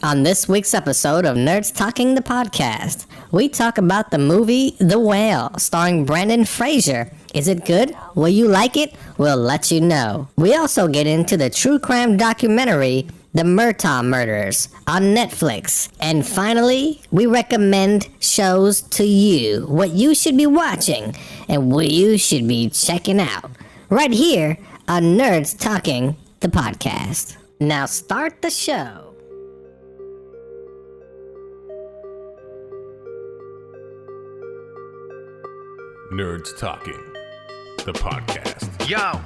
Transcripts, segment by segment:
On this week's episode of Nerds Talking the Podcast, we talk about the movie The Whale, starring Brendan Fraser. Is it good? Will you like it? We'll let you know. We also get into the true crime documentary The Murdaugh Murders on Netflix. And finally, we recommend shows to you, what you should be watching and what you should be checking out. Right here on Nerds Talking the Podcast. Now start the show. Nerds Talking, the podcast. Yo,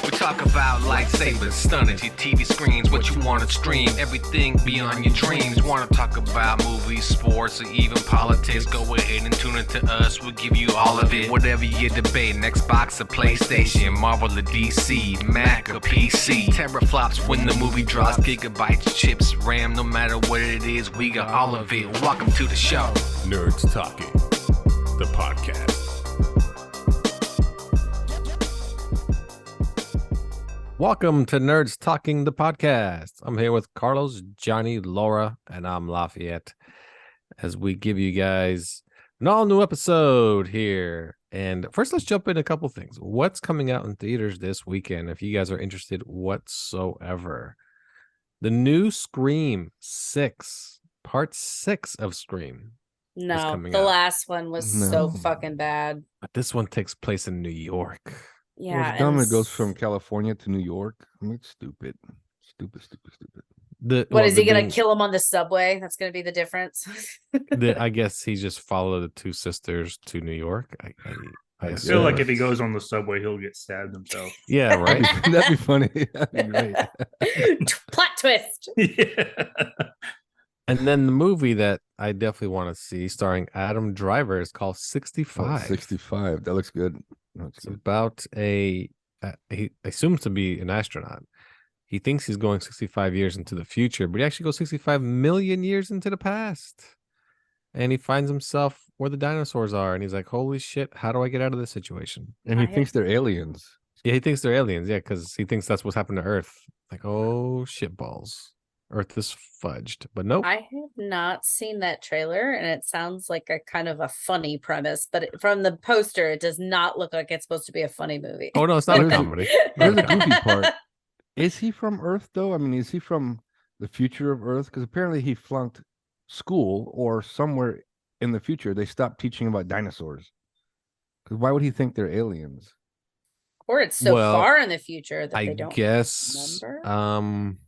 we talk about lightsabers, stunning your TV screens, what you want to stream, everything beyond your dreams. Want to talk about movies, sports, or even politics? Go ahead and tune into us. We'll give you all of it. Whatever you're debating, Xbox or PlayStation, Marvel or DC, Mac or PC. Teraflops when the movie drops, gigabytes, chips, RAM, no matter what it is, we got all of it. Welcome to the show. Nerds Talking, the podcast. Welcome to Nerds Talking the Podcast. I'm here with Carlos, Johnny, Laura, and I'm Lafayette as we give you guys an all-new episode here. And first, let's jump in a couple things. What's coming out in theaters this weekend, if you guys are interested whatsoever? The new Scream 6, Part 6 of Scream. No, the last one was so fucking bad. But this one takes place in New York. Yeah, it's dumb. It goes from California to New York. I mean, it's stupid. What is he gonna kill him on the subway? That's gonna be the difference. I guess he just followed the two sisters to New York. I feel like if he goes on the subway, he'll get stabbed himself. Yeah, right. That'd be funny. That'd be great. Plot twist. Yeah. And then the movie that I definitely want to see, starring Adam Driver, is called 65. 65. That looks good. It's about he assumes to be an astronaut. He thinks he's going 65 years into the future, but he actually goes 65 million years into the past. And he finds himself where the dinosaurs are, and he's like, holy shit, how do I get out of this situation? And he thinks they're aliens. Yeah, he thinks they're aliens, yeah, because he thinks that's what's happened to Earth. Like, oh, shit balls. Earth is fudged, but nope. I have not seen that trailer, and it sounds like a kind of a funny premise, but from the poster, it does not look like it's supposed to be a funny movie. Oh, no, it's not a comedy. There's a goofy part. Is he from Earth, though? I mean, is he from the future of Earth? Because apparently he flunked school, or somewhere in the future, they stopped teaching about dinosaurs. Because why would he think they're aliens? Or it's so far in the future that they don't remember?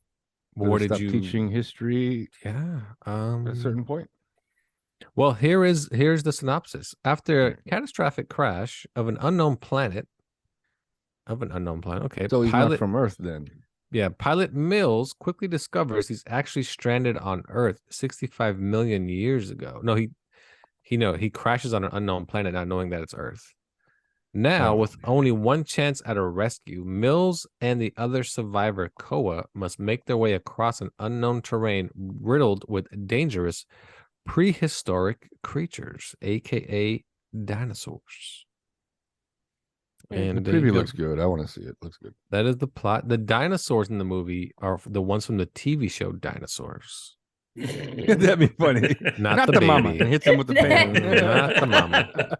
What did you teaching history? Yeah, at a certain point. Well, here's the synopsis. After a catastrophic crash of an unknown planet. Okay, so he's not from Earth then. Yeah, pilot Mills quickly discovers he's actually stranded on Earth 65 million years ago. No, he crashes on an unknown planet, not knowing that it's Earth. Now, with only one chance at a rescue, Mills and the other survivor, Koa, must make their way across an unknown terrain riddled with dangerous prehistoric creatures, aka dinosaurs. And the preview looks good. I want to see it. Looks good. That is the plot. The dinosaurs in the movie are the ones from the TV show Dinosaurs. That'd be funny. Not the baby. Mama. It hits him with the pan. Not the mama.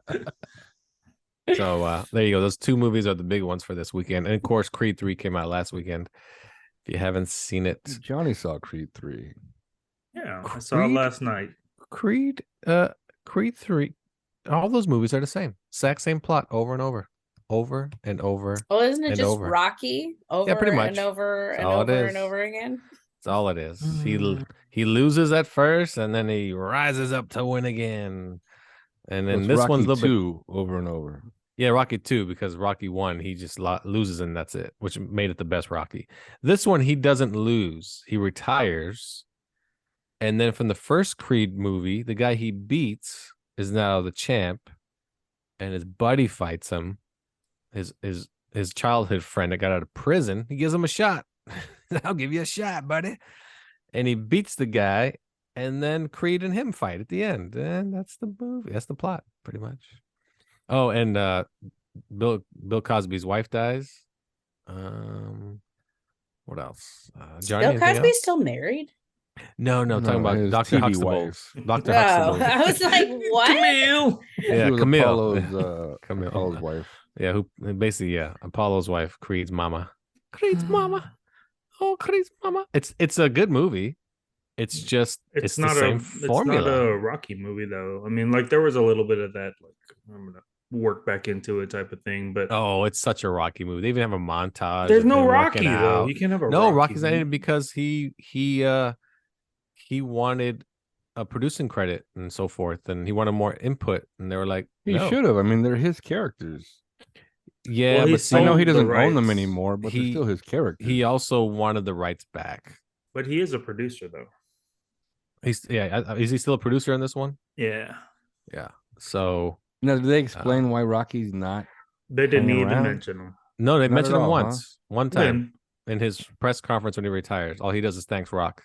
So there you go. Those two movies are the big ones for this weekend. And of course, Creed 3 came out last weekend. If you haven't seen it. Johnny saw Creed 3. Yeah, I saw it last night. Creed 3. All those movies are the same. Exact same plot over and over. Over and over. Oh, isn't it just Rocky over pretty much. And over and over and over again? That's all it is. He loses at first and then he rises up to win again. And then this Rocky one's a little bit over and over. Yeah, Rocky 2, because Rocky 1, he just loses and that's it, which made it the best Rocky. This one, he doesn't lose. He retires. And then from the first Creed movie, the guy he beats is now the champ. And his buddy fights him. His childhood friend that got out of prison, he gives him a shot. I'll give you a shot, buddy. And he beats the guy. And then Creed and him fight at the end. And that's the movie. That's the plot, pretty much. Oh, and Bill Cosby's wife dies. What else? Johnny, Bill Cosby's still married? No, I'm talking about his Dr. TV Huxtable. wife. Dr. Oh, Huxtable. I was like, what? Camille. Yeah, She was Camille. Apollo's Camille. wife. Yeah, who basically, Apollo's wife, Creed's mama. Creed's mama. Oh, Creed's mama. It's a good movie. It's just it's the same formula. It's not a Rocky movie though. I mean, like there was a little bit of that, like I'm gonna work back into it type of thing, but Oh, it's such a Rocky movie. They even have a montage. there's of no him Rocky working though. out. You can't have a No, Rocky Rocky's not in it movie. because he wanted a producing credit and so forth, and he wanted more input, and they were like, He no. should have. I mean, they're his characters. Yeah, Well, but I know he sold the doesn't own them rights. anymore, but they're He- still his characters. he also wanted the rights back. But he is a producer though. Is he still a producer in this one? Yeah. Yeah. So Now, did they explain why Rocky's not? They didn't Hanging even around? mention him. no, they Not mentioned at him all, huh? once, one time in his press conference when he retires. All he does is thanks Rock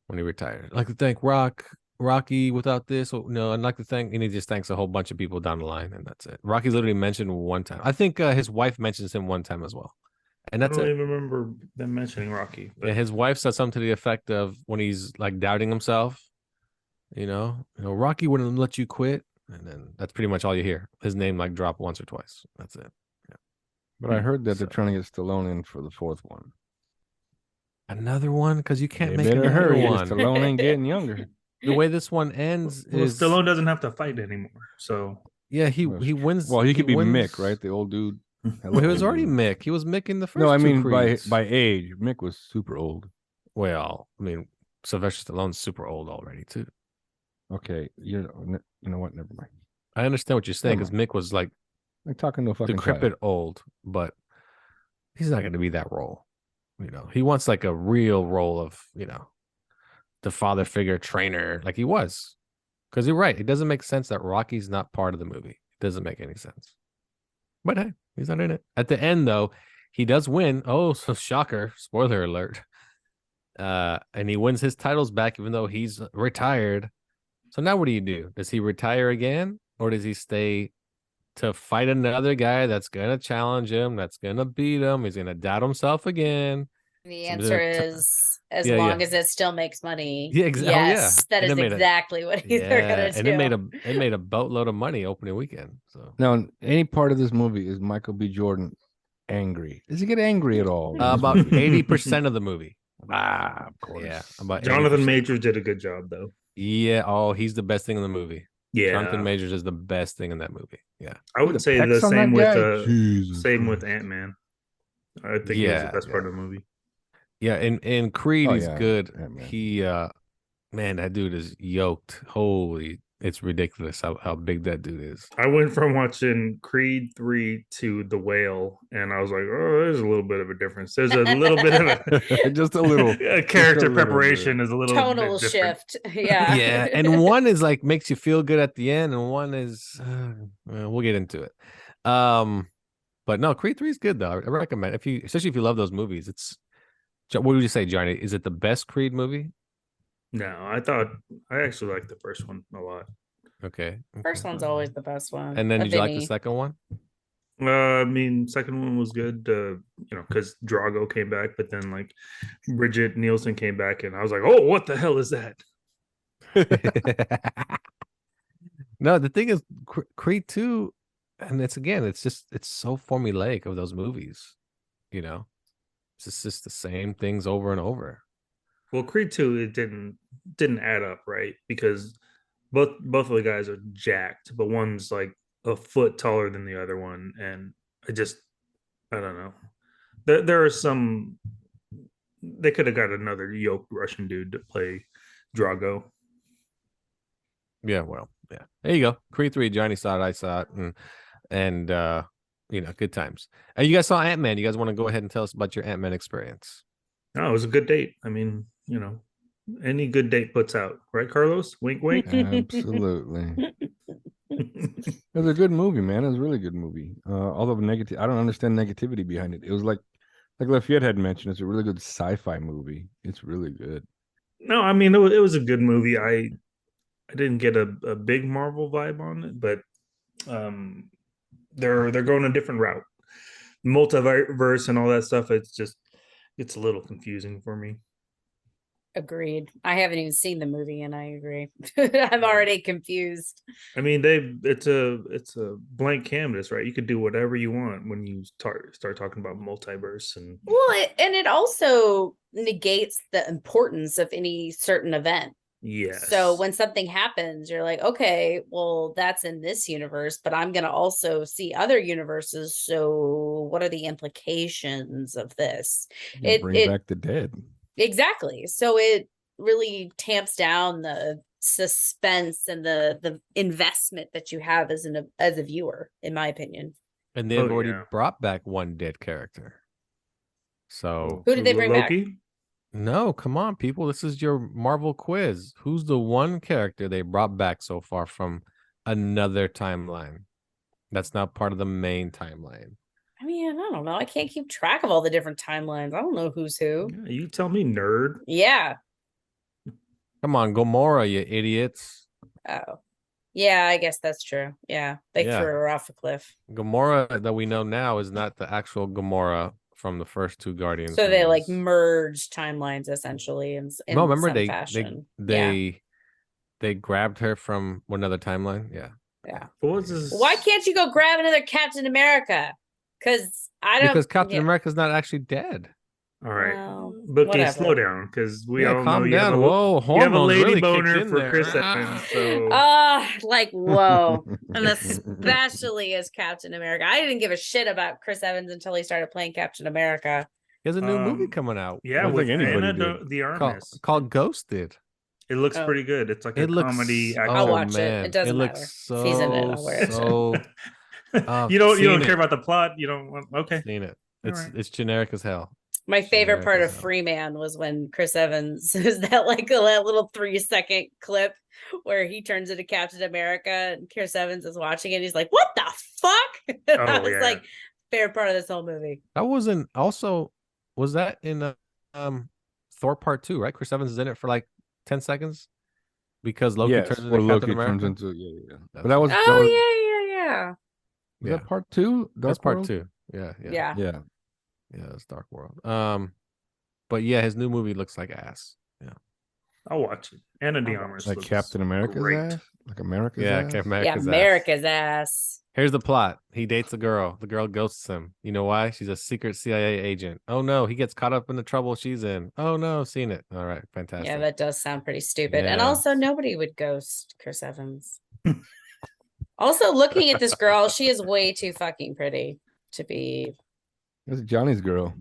when he retired. I'd like to thank Rocky. Without this, no, I'd like to thank, and he just thanks a whole bunch of people down the line, and that's it. Rocky's literally mentioned one time. I think his wife mentions him one time as well, and I that's don't it. even remember them mentioning Rocky. But Yeah, his wife said something to the effect of when he's like doubting himself, Rocky wouldn't let you quit, and then that's pretty much all you hear. His name like drop once or twice. That's it. But I heard that they're So- trying to get Stallone in for the fourth one. Another one because you can't They make better another hurry. one. Stallone ain't getting younger. The way this one ends well, is Stallone doesn't have to fight anymore. So yeah, he Well, wins. Well, he could be wins- Mick, right? The old dude. Well, he was already Old dude. Mick. He was Mick in the first. No, I two mean Creeds. by age. Mick was super old. Well, I mean Sylvester Stallone's super old already too. Okay, you know what? Never mind. I understand what you're saying because Never Mick was like Like talking to a fucking decrepit child. old, but he's not going to be that role. He wants like a real role of the father figure trainer, like he was. Because you're right, it doesn't make sense that Rocky's not part of the movie. It doesn't make any sense. But hey, he's not in it. At the end, though, he does win. Oh, so shocker! Spoiler alert. And he wins his titles back, even though he's retired. So now what do you do? Does he retire again, or does he stay to fight another guy that's gonna challenge him, that's gonna beat him? He's gonna doubt himself again. The Some answer bit of is as Yeah, long yeah. as it still makes money. Yeah, exactly. Oh, yeah. Yes, that And is it made a- exactly what they're gonna do. And it made a boatload of money opening weekend. So Now, in any part of this movie is Michael B. Jordan angry? Does he get angry at all? in this about movie? 80% of the movie. Of course. Yeah, about Jonathan 80%. Majors did a good job though. Yeah. Oh, he's the best thing in the movie. Yeah. Jonathan Majors is the best thing in that movie. Yeah. I would The say the pecs on same that with guy? Jesus same with Christ. Ant-Man. I think he was Yeah, the best part of the movie. Yeah. And Creed, Oh, he's yeah, good. Ant-Man. He man, that dude is yoked. Holy, it's ridiculous how big that dude is. I went from watching Creed 3 to The Whale, and I was like, oh, there's a little bit of a difference. There's a little bit of a Just a little. character little preparation is a little Tonal bit different. shift. Yeah. Yeah, and one is like makes you feel good at the end, and one is we'll get into it. But no, Creed 3 is good though. I recommend especially if you love those movies. What would you say, Johnny? Is it the best Creed movie? No, I actually liked the first one a lot. Okay. First one's always the best one. And then did you like the Vinny. second one? I mean, second one was good, because Drago came back, but then like Bridget Nielsen came back, and I was like, oh, what the hell is that? No, the thing is, Creed 2, and it's so formulaic of those movies. It's just the same things over and over. Well, Creed 2, it didn't add up, right? Because both of the guys are jacked, but one's like a foot taller than the other one, and I don't know. There are some. They could have got another yoked Russian dude to play Drago. Yeah, well, yeah. There you go. Creed 3, Johnny saw it, I saw it, and good times. You guys saw Ant-Man. You guys want to go ahead and tell us about your Ant-Man experience? No, it was a good date. I mean, any good date puts out, right, Carlos? Wink, wink. Absolutely. It was a good movie, man. It was a really good movie. Although negative, I don't understand negativity behind it. It was like Lafayette had mentioned, it's a really good sci-fi movie. It's really good. No, I mean it was a good movie. I didn't get a big Marvel vibe on it, but they're going a different route, multiverse and all that stuff. It's a little confusing for me. Agreed. I haven't even seen the movie, and I agree. I'm already confused. I mean, it's a blank canvas, right? You could do whatever you want when you start talking about multiverse and Well, and it also negates the importance of any certain event. yes. So when something happens, you're like, okay, well, that's in this universe, but I'm going to also see other universes. So what are the implications of this? Bring back the dead. Exactly. So it really tamps down the suspense and the investment that you have as a viewer, in my opinion. And they've Oh, already yeah. brought back one dead character. So Who did they bring back? Loki? no, come on, people. This is your Marvel quiz. Who's the one character they brought back so far from another timeline? That's not part of the main timeline. I mean, I don't know. I can't keep track of all the different timelines. I don't know who's who. Yeah, you tell me, nerd. Yeah. Come on, Gamora, you idiots. Oh. Yeah, I guess that's true. Yeah. They Yeah. threw her off a cliff. Gamora that we know now is not the actual Gamora from the first two Guardians. So they like movies. merged timelines essentially in No, remember some fashion. they grabbed her from another timeline. Yeah. Yeah. What was this? Why can't you go grab another Captain America? Because I don't. Because Captain America's not actually dead. All right, Well, but okay, whatever. slow down because we all know calm you have down. a, Whoa, you have a hormones lady really kicked boner in for there. Chris Evans. So Like, whoa. And especially as Captain America. I didn't give a shit about Chris Evans until he started playing Captain America. He has a new movie coming out. yeah, I don't with think anybody Anna did. de Armas. Called Ghosted. It looks Oh. pretty good. It's like a It looks comedy. so, action. I'll watch it. man. It doesn't It matter. looks If he's in it, I'll wear it. so you don't seen care it. about the plot. You don't want okay. Seen it. All It's right. it's generic as hell. My favorite part of Generic as hell. Freeman was when Chris Evans is that little 3-second clip where he turns into Captain America and Chris Evans is watching it. He's like, "What the fuck?" I was yeah. like, favorite part of this whole movie. That wasn't also was that in Thor Part 2, right? Chris Evans is in it for like 10 seconds because Loki Yes, turns into or Captain Loki America. turns into yeah. That's But that was Oh yeah. was that part 2? That's Dark part World? 2. Yeah. Yeah. Yeah. Yeah, it's Dark World. But yeah, his new movie looks like ass. Yeah. I'll watch it. Anna de I'll Armas Like looks Captain America's great. ass? Like America's Yeah, ass? America's ass. America's ass. Here's the plot. He dates a girl. The girl ghosts him. You know why? She's a secret CIA agent. Oh no, he gets caught up in the trouble she's in. Oh no, seen it. All right, fantastic. Yeah, that does sound pretty stupid. And Yeah. also, nobody would ghost Chris Evans. Also, looking at this girl, she is way too fucking pretty to be. That's Johnny's girl.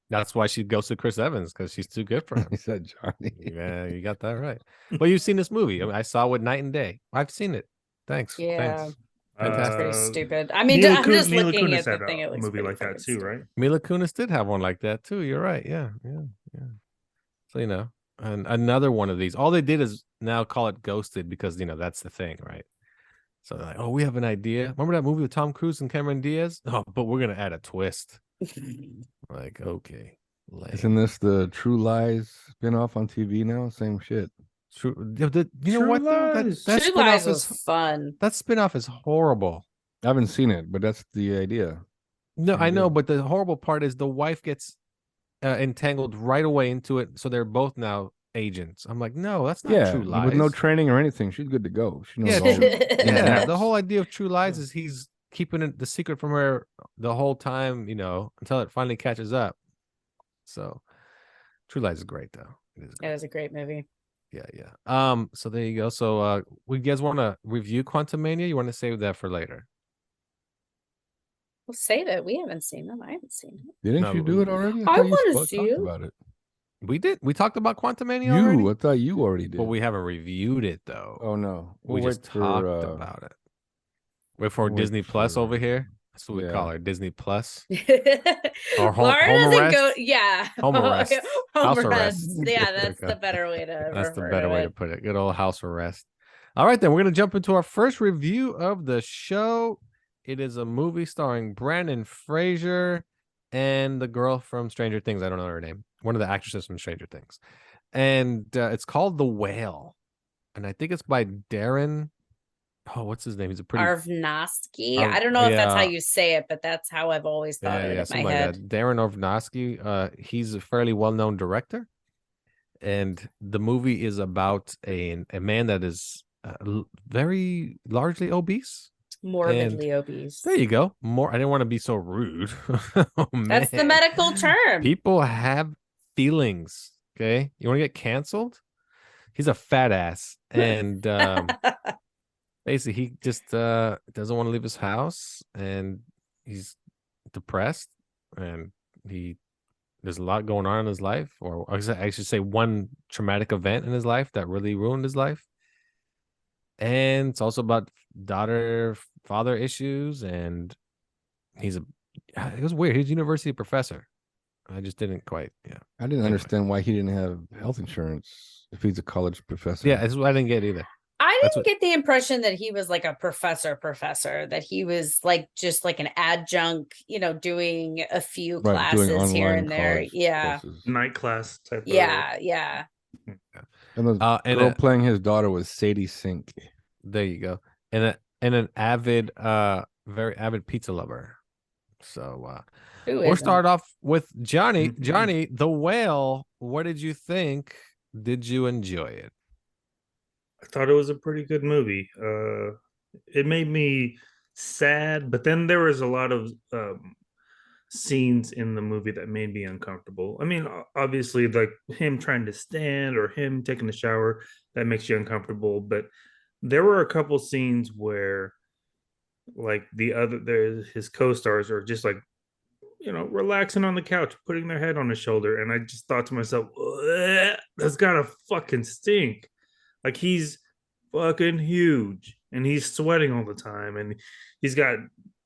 That's why she ghosted Chris Evans, because she's too good for him. He said Johnny. Yeah, you got that right. Well, you've seen this movie. I mean, I saw it Night and Day. I've seen it. Thanks. Yeah. Thanks. That's pretty Uh, stupid. I mean, Mila I'm just Mila looking Kunis at the had thing. It a looks movie pretty like that fucking too, stupid. right? Mila Kunis did have one like that too. You're right. Yeah. So and another one of these. All they did is now call it Ghosted because that's the thing, right? So they're like, oh, we have an idea. Remember that movie with Tom Cruise and Cameron Diaz? Oh, but we're gonna add a twist. Like, okay, Isn't this the True Lies spinoff on TV now? Same shit. true? You know True what though? Lies. That True Lies spinoff was is fun. that spinoff is horrible. I haven't seen it, but that's the idea. No, Same I know, deal. but the horrible part is the wife gets entangled right away into it, so they're both now agents. I'm like, no, that's not Yeah, True Lies. with no training or anything, she's good to go. She knows Yeah, all. true- yeah. Yeah. The whole idea of True Lies is he's keeping it the secret from her the whole time, until it finally catches up. So, True Lies is great though. It is It great. was a great movie. Yeah. So there you go. So, we guys want to review Quantumania? You want to save that for later? We'll save it. We haven't seen them. I haven't seen it. Didn't No, you do it already? I thought you wanna spoke- see talked it. about it. We did. We talked about Quantumania already, I thought you already did. but we haven't reviewed it though. Oh no, we We'll just wait for, talked about it. Wait for we'll wait Disney Plus for- over here. That's what we yeah. call her, Disney Plus. Laura home doesn't arrest? go. Yeah. Home arrest. Home House arrest. arrest. Yeah, There that's we the go. better way to. That's the refer better to way it. to put it. Good old house arrest. All right, then we're gonna jump into our first review of the show. It is a movie starring Brendan Fraser and the girl from Stranger Things. I don't know her name. One of the actresses from Stranger Things, and it's called The Whale, and I think it's by Darren. Oh, what's his name? He's a pretty Aronofsky. I don't know if that's how yeah. you say it, but that's how I've always thought of it in my something like head. that. Darren Aronofsky. He's a fairly well-known director, And the movie is about a man that is very largely obese. Morbidly obese. There you go. I didn't want to be so rude. Oh, That's the man. medical term. People have feelings. Okay. You want to get canceled? He's a fat ass. And basically, he just doesn't want to leave his house, and he's depressed, and there's a lot going on in his life, or I should say one traumatic event in his life that really ruined his life. And it's also about daughter-father issues, and it was weird. He's a university professor. I just didn't quite, I didn't understand why he didn't have health insurance if he's a college professor. Yeah, that's what I didn't get either. I didn't get the impression that he was like a professor, that he was like just like an adjunct, doing a few classes here and there. Yeah. Courses. Night class type. Yeah. And the girl playing his daughter was Sadie Sink. There you go. And an avid, very avid pizza lover. So we'll start off with Johnny. Mm-hmm. Johnny, The Whale. What did you think? Did you enjoy it? I thought it was a pretty good movie. It made me sad, but then there was a lot of scenes in the movie that made me uncomfortable. I mean, obviously, like him trying to stand or him taking a shower, that makes you uncomfortable. But there were a couple scenes where, like his co-stars are just like, relaxing on the couch, putting their head on his shoulder, and I just thought to myself, that's gotta fucking stink. Like he's fucking huge and he's sweating all the time and he's got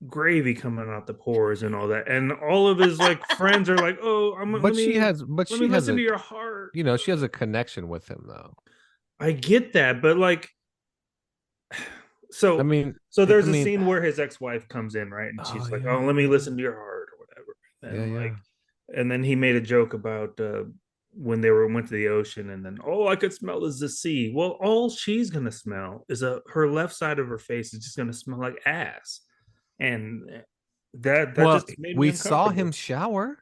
gravy coming out the pores and all that. And all of his like friends are like, "Oh, she has listen to your heart." She has a connection with him though. I get that, but like, so there's a scene where his ex-wife comes in, right? And she's like, "Oh, let me listen to your heart or whatever." And and then he made a joke about when they went to the ocean, and then I could smell is the sea. Well, all she's gonna smell is her left side of her face is just gonna smell like ass, and that just made me saw him shower.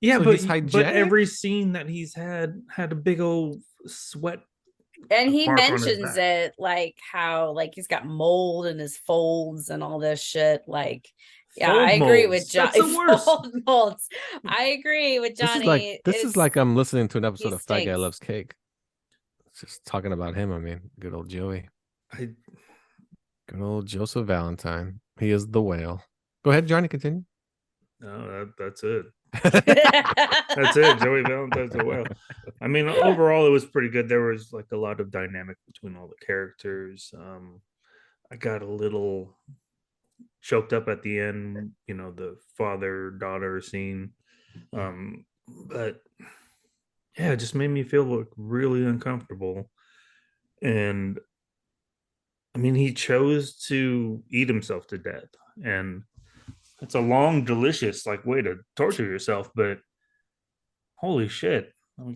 Yeah, so but every scene that he's had a big old sweat. And he mentions it like how like he's got mold in his folds and all this shit. Like, yeah, I agree with Johnny. Molds. I agree with Johnny. This is like I'm listening to an episode of Fat Guy Loves Cake. It's just talking about him. I mean, good old Joey. Good old Joseph Valentine. He is the whale. Go ahead, Johnny. Continue. No, that's it. That's it. Joey Valentine's the whale. I mean, overall, it was pretty good. There was like a lot of dynamic between all the characters. I got a little choked up at the end, the father-daughter scene. But yeah, it just made me feel like really uncomfortable. And I mean, he chose to eat himself to death, and it's a long, delicious way to torture yourself, but holy shit,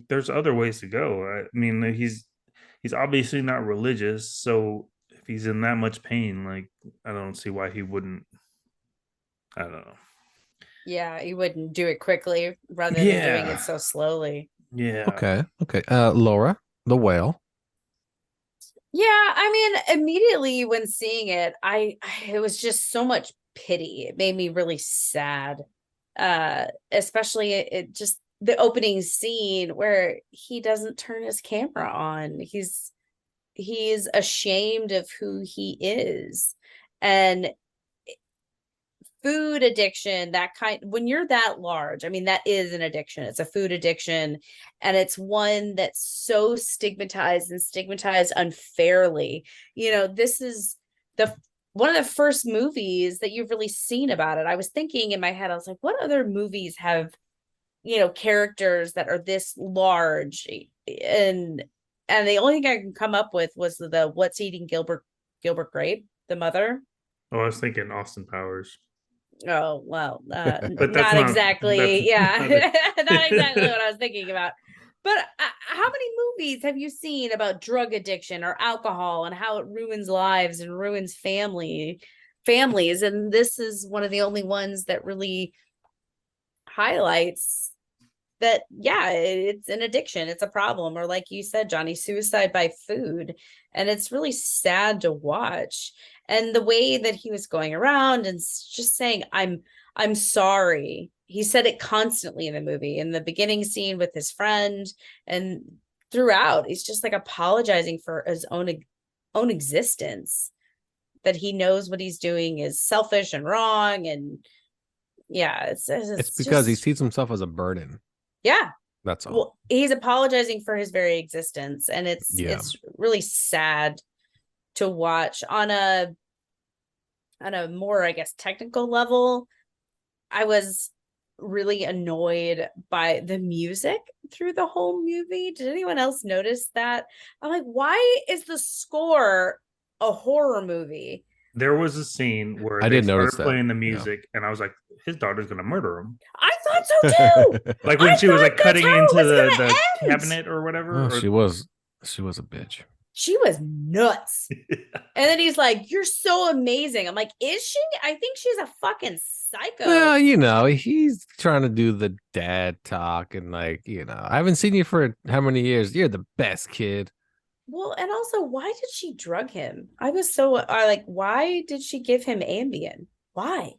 there's other ways to go. I mean, he's obviously not religious, so if he's in that much pain, I don't see why he wouldn't. I don't know. Yeah, he wouldn't do it quickly rather than doing it so slowly. Yeah. Okay. Laura, the whale. Yeah, I mean, immediately when seeing it, it was just so much pity. It made me really sad. Especially it just the opening scene where he doesn't turn his camera on. He's ashamed of who he is. And food addiction, when you're that large, I mean, that is an addiction. It's a food addiction, and it's one that's so stigmatized unfairly. This is one of the first movies that you've really seen about it. I was thinking in my head, I was like, what other movies have, characters that are this large? And the only thing I can come up with was the What's Eating Gilbert Grape, the mother. Oh, I was thinking Austin Powers. Oh, well, but not exactly. Not exactly what I was thinking about. But how many movies have you seen about drug addiction or alcohol and how it ruins lives and ruins families? And this is one of the only ones that really highlights that, yeah, it's an addiction. It's a problem. Or like you said, Johnny, suicide by food. And it's really sad to watch. And the way that he was going around and just saying, I'm sorry. He said it constantly in the movie, in the beginning scene with his friend, and throughout, he's just like apologizing for his own existence, that he knows what he's doing is selfish and wrong. And yeah, It's because he sees himself as a burden. Yeah. That's all. Well, he's apologizing for his very existence, and it's really sad to watch. On a more, I guess, technical level, I was really annoyed by the music through the whole movie. Did anyone else notice that? I'm like, why is the score a horror movie? There was a scene where I they did notice started playing the music, and I was like, his daughter's gonna murder him. I thought so too. Like when she was like cutting into the cabinet or whatever. Oh, she was a bitch. She was nuts. And then he's like, you're so amazing. I'm like, is she? I think she's a fucking psycho. Well, you know, he's trying to do the dad talk and like, you know, I haven't seen you for how many years? You're the best kid. Well, and also, why did she drug him? I was so like, why did she give him Ambien? Why?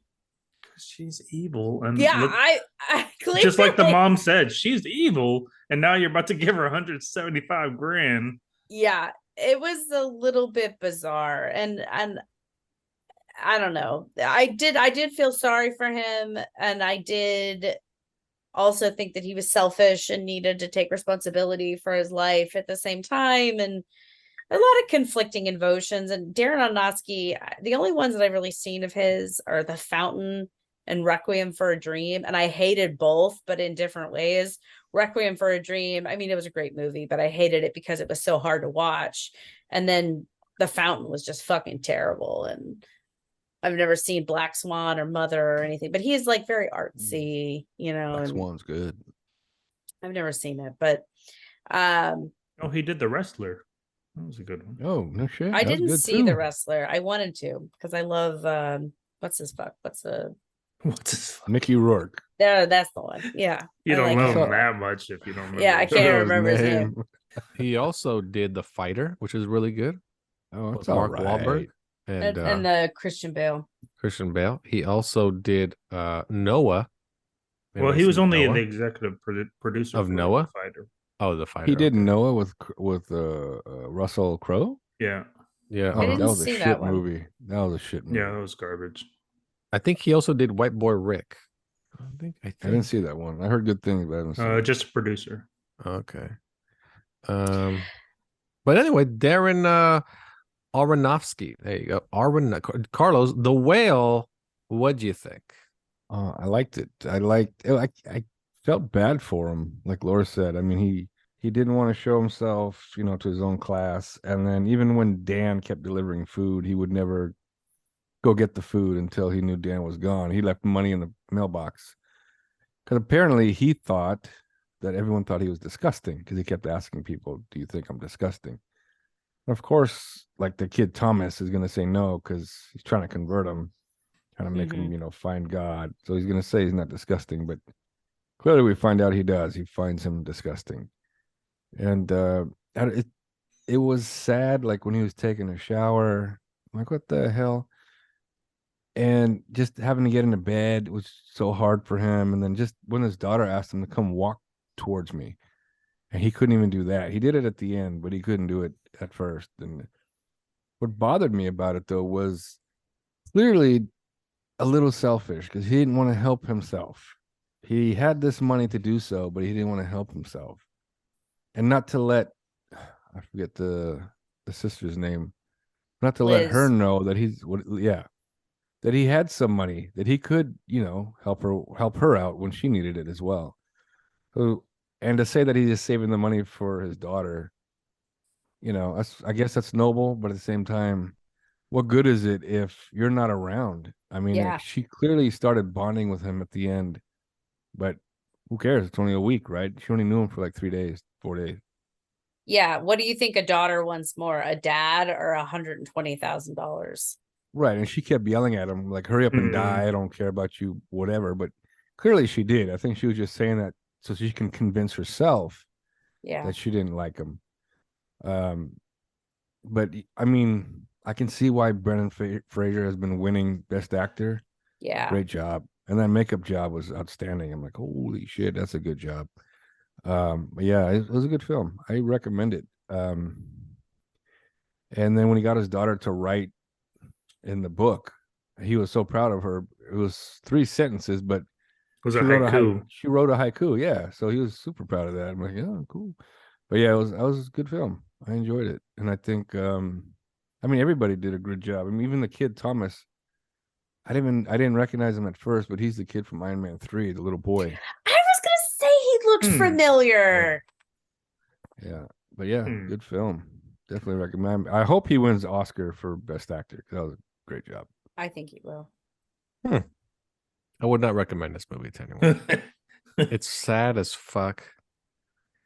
Because she's evil. And yeah, look, I just like the mom said, she's evil, and now you're about to give her 175 grand. Yeah, it was a little bit bizarre, and I don't know. I did feel sorry for him, and I did also think that he was selfish and needed to take responsibility for his life at the same time, and a lot of conflicting emotions. And Darren Aronofsky, the only ones that I've really seen of his are The Fountain and Requiem for a Dream, and I hated both, but in different ways. Requiem for a Dream, I mean, it was a great movie, but I hated it because it was so hard to watch. And then The Fountain was just fucking terrible. And I've never seen Black Swan or Mother or anything, but he's like very artsy, you know. Black Swan's good. I've never seen it, but oh, he did The Wrestler. That was a good one. Oh, no shit. I didn't see The Wrestler. I wanted to because I love what's his Mickey Rourke. Yeah, that's the one. Yeah. You don't like know him. him that much if you don't remember. Yeah, I can't remember his name. He also did The Fighter, which is really good. Oh, it's with Mark all right. Wahlberg And Christian Bale. Christian Bale. He also did Noah. Well, he was only the executive producer of Noah. The Fighter. Oh, The Fighter. He did Noah with Russell Crowe. Yeah. Yeah. I didn't that was a see shit that one. movie. That was a shit movie. Yeah, that was garbage. I think he also did White Boy Rick. I didn't see that one. I heard good things, but I haven't seen it. Just a producer. Okay. But anyway, Darren Aronofsky. There you go. Carlos, The Whale. What'd you think? I liked it. I felt bad for him, like Laura said. I mean, he didn't want to show himself, you know, to his own class. And then even when Dan kept delivering food, he would never go get the food until he knew Dan was gone. He left money in the mailbox because apparently he thought that everyone thought he was disgusting because he kept asking people, "Do you think I'm disgusting?" And of course, like the kid Thomas is going to say no because he's trying to convert him, trying to make him, you know, find God. So he's going to say he's not disgusting, but clearly we find out he does. He finds him disgusting. And it was sad, like when he was taking a shower, I'm like, what the hell? And just having to get into bed was so hard for him. And then just when his daughter asked him to come walk towards me, and he couldn't even do that. He did it at the end, but he couldn't do it at first. And what bothered me about it, though, was clearly a little selfish because he didn't want to help himself. He had this money to do so, but he didn't want to help himself. And not to let, I forget the sister's name, not to let her know that that he had some money that he could, you know, help her out when she needed it as well. So, and to say that he's just saving the money for his daughter, you know, I guess that's noble, but at the same time, what good is it if you're not around? I mean, like, she clearly started bonding with him at the end, but who cares? It's only a week, right? She only knew him for like 4 days. Yeah. What do you think a daughter wants more, a dad or $120,000? Right. And she kept yelling at him, like, hurry up and die. I don't care about you, whatever. But clearly she did. I think she was just saying that so she can convince herself Yeah. that she didn't like him. But I mean, I can see why Brendan Fraser has been winning Best Actor. Yeah. Great job, and that makeup job was outstanding. I'm like, holy shit, that's a good job. But yeah, it was a good film. I recommend it. And then when he got his daughter to write in the book, he was so proud of her. It was 3 sentences, but Was a haiku. she wrote a haiku. Yeah, so he was super proud of that. I'm like, yeah, cool. But yeah, that was a good film. I enjoyed it, and I think, I mean, everybody did a good job. I mean, even the kid Thomas. I didn't recognize him at first, but he's the kid from Iron Man 3, the little boy. I was gonna say he looked familiar. Yeah, but yeah, Hmm. good film. Definitely recommend. I hope he wins Oscar for Best Actor, 'cause that was a great job. I think he will. I would not recommend this movie to anyone. It's sad as fuck.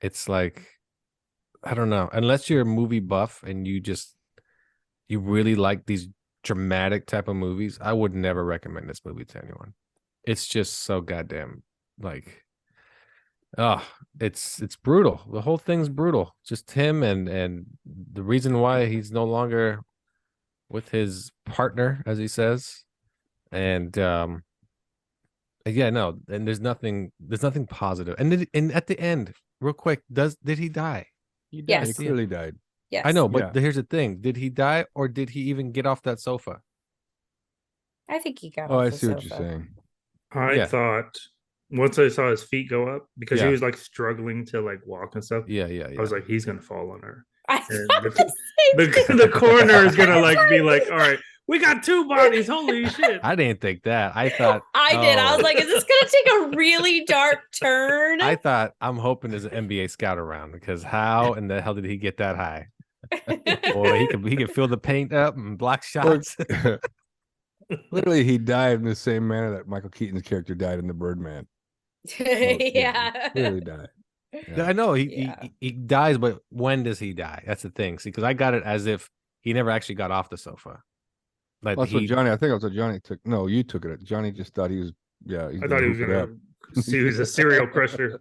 It's like, I don't know, unless you're a movie buff and you really like these dramatic type of movies, I would never recommend this movie to anyone. It's just so goddamn like, it's brutal. The whole thing's brutal. Just him and the reason why he's no longer with his partner, as he says. And yeah, no, and there's nothing positive. And at the end, real quick, did he die? He died. Yes. He clearly died. Yes. I know, but Yeah. here's the thing: did he die, or did he even get off that sofa? I think he got Oh, off I the see what sofa. you're saying. I Yeah. thought once I saw his feet go up, because he Yeah. was like struggling to like walk and stuff. Yeah. I was like, he's gonna fall on her. I And thought the- the same thing. The coroner is gonna like be like, all right, we got 2 bodies. Holy shit. I didn't think that. I thought I did. I was oh. like, is this gonna take a really dark turn? I thought I'm hoping there's an NBA scout around, because how in the hell did he get that high? Boy, he could fill the paint up and block shots. Literally, he died in the same manner that Michael Keaton's character died in The Birdman. Yeah. Clearly died. Yeah. I know Yeah. he dies, but when does he die? That's the thing. See, because I got it as if he never actually got off the sofa. Like That's what Johnny. I think that's what Johnny took. No, you took it. Johnny just thought he was. Yeah, he's I thought he was hook it up. gonna see he was a serial crusher.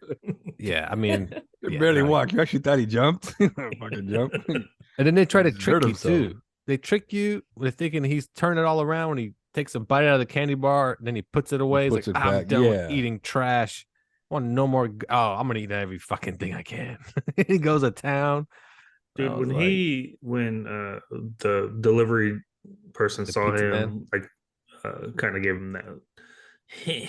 yeah, I mean, He yeah, barely no, walked. You actually thought he jumped. Fucking jumped. And then they try to Just trick hurt you himself. too. They trick you with thinking he's turning it all around when he takes a bite out of the candy bar, and then he puts it away. He's puts like, it I'm back, done yeah. with eating trash. I want no more. Oh, I'm gonna eat every fucking thing I can. He goes to town. Dude, I was when like, when the delivery person The saw pizza him, man? like kind of gave him that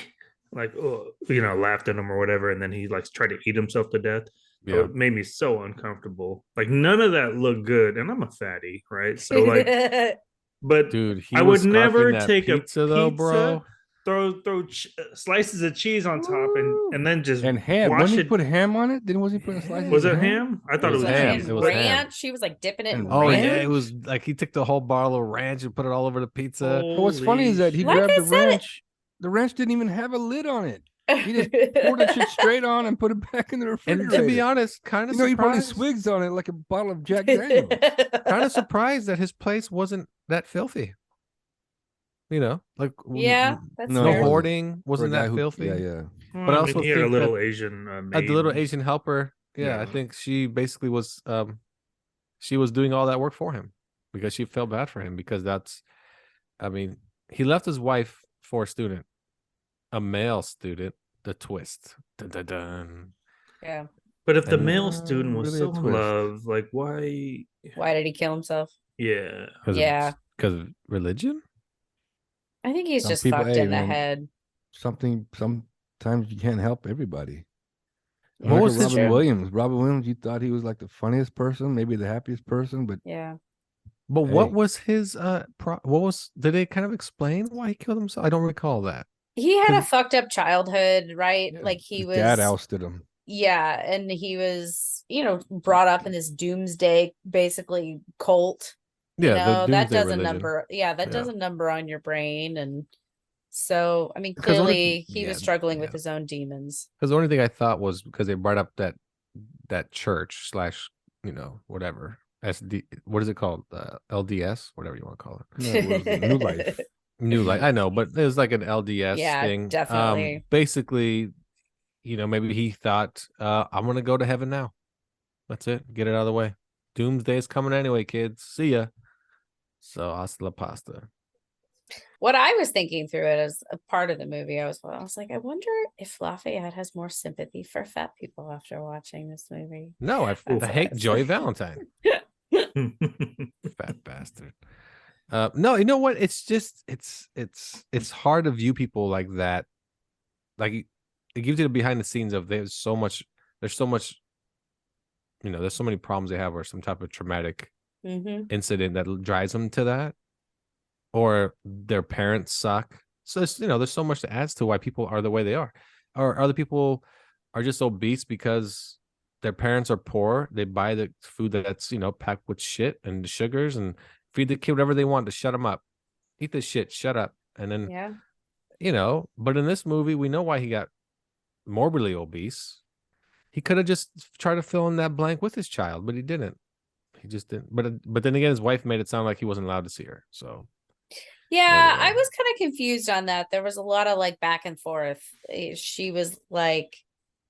like, oh, you know, laughed at him or whatever, and then he like tried to eat himself to death. Oh, yeah, it made me so uncomfortable. Like none of that looked good, and I'm a fatty, right? So like, but dude, he I was would never scarfing that take pizza a though, pizza, bro. throw slices of cheese on top, and then just And ham. wash When he it. put ham on it, then was he putting slices? Was of it ham? I thought It it was was ham. cheese. It was but- ham. ranch. She was like dipping it in And Oh ranch. yeah, it was like he took the whole bottle of ranch and put it all over the pizza. But what's funny is that he Like grabbed I the said, ranch. The ranch didn't even have a lid on it. He just poured that shit straight on and put it back in the And refrigerator. to be honest, kind of you know, he probably surprised. swigs on it like a bottle of Jack Daniels. Kind of surprised that his place wasn't that filthy. You know, like Yeah, that's No, no it fair. wasn't. hoarding, For a wasn't guy that who- filthy? Yeah, yeah. But I also he had a think little that- Asian The maid. little Asian helper. Yeah, I Yeah. think she basically was she was doing all that work for him because she felt bad for him, because that's, I mean, he left his wife for a student, a male student. The twist. Dun, dun, dun. Yeah. But if the And, male student was really a so in twist. love, like why? Why did he kill himself? Yeah, Yeah. Because of religion. I think he's Some just people- fucked hey, in the man. head. Sometimes you can't help everybody. What Look was at his- Robin Williams? Robin Williams, you thought he was like the funniest person, maybe the happiest person, but Yeah. But what Hey. was his what was, did they kind of explain why he killed himself? I don't recall that. He had a 'Cause- fucked up childhood, right? yeah, Like he his was dad ousted him. Yeah, and he was, brought up in this doomsday basically cult. Yeah, that the doomsday does a religion. number. Yeah, that Yeah. does a number on your brain. And so, I mean, Because what if- clearly he was yeah, struggling with yeah. his own demons. Because the only thing I thought was because they brought up that church / whatever SD, what is it called, LDS, whatever you want to call it, No, it was New Life. New Light. I know, but it was like an LDS Yeah, thing. definitely. Basically, maybe he thought, I'm gonna go to heaven now. That's it. Get it out of the way. Doomsday is coming anyway, kids. See ya. So hasta la pasta. What I was thinking through it as a part of the movie, I was like, I wonder if Lafayette has more sympathy for fat people after watching this movie. No, I hate Joey Valentine. Fat bastard. No, you know what? It's just it's hard to view people like that. Like it gives you the behind the scenes of there's so much, there's so many problems they have, or some type of traumatic incident that drives them to that, or their parents suck. So there's so much that adds to why people are the way they are, or other people are just obese because their parents are poor. They buy the food that's packed with shit and sugars, and feed the kid whatever they want to shut them up. Eat this shit, shut up. And then but in this movie we know why he got morbidly obese. He could have just tried to fill in that blank with his child, but he didn't. He just didn't. But then again, his wife made it sound like he wasn't allowed to see her. So yeah, anyway. I was kind of confused on that. There was a lot of like back and forth. She was like,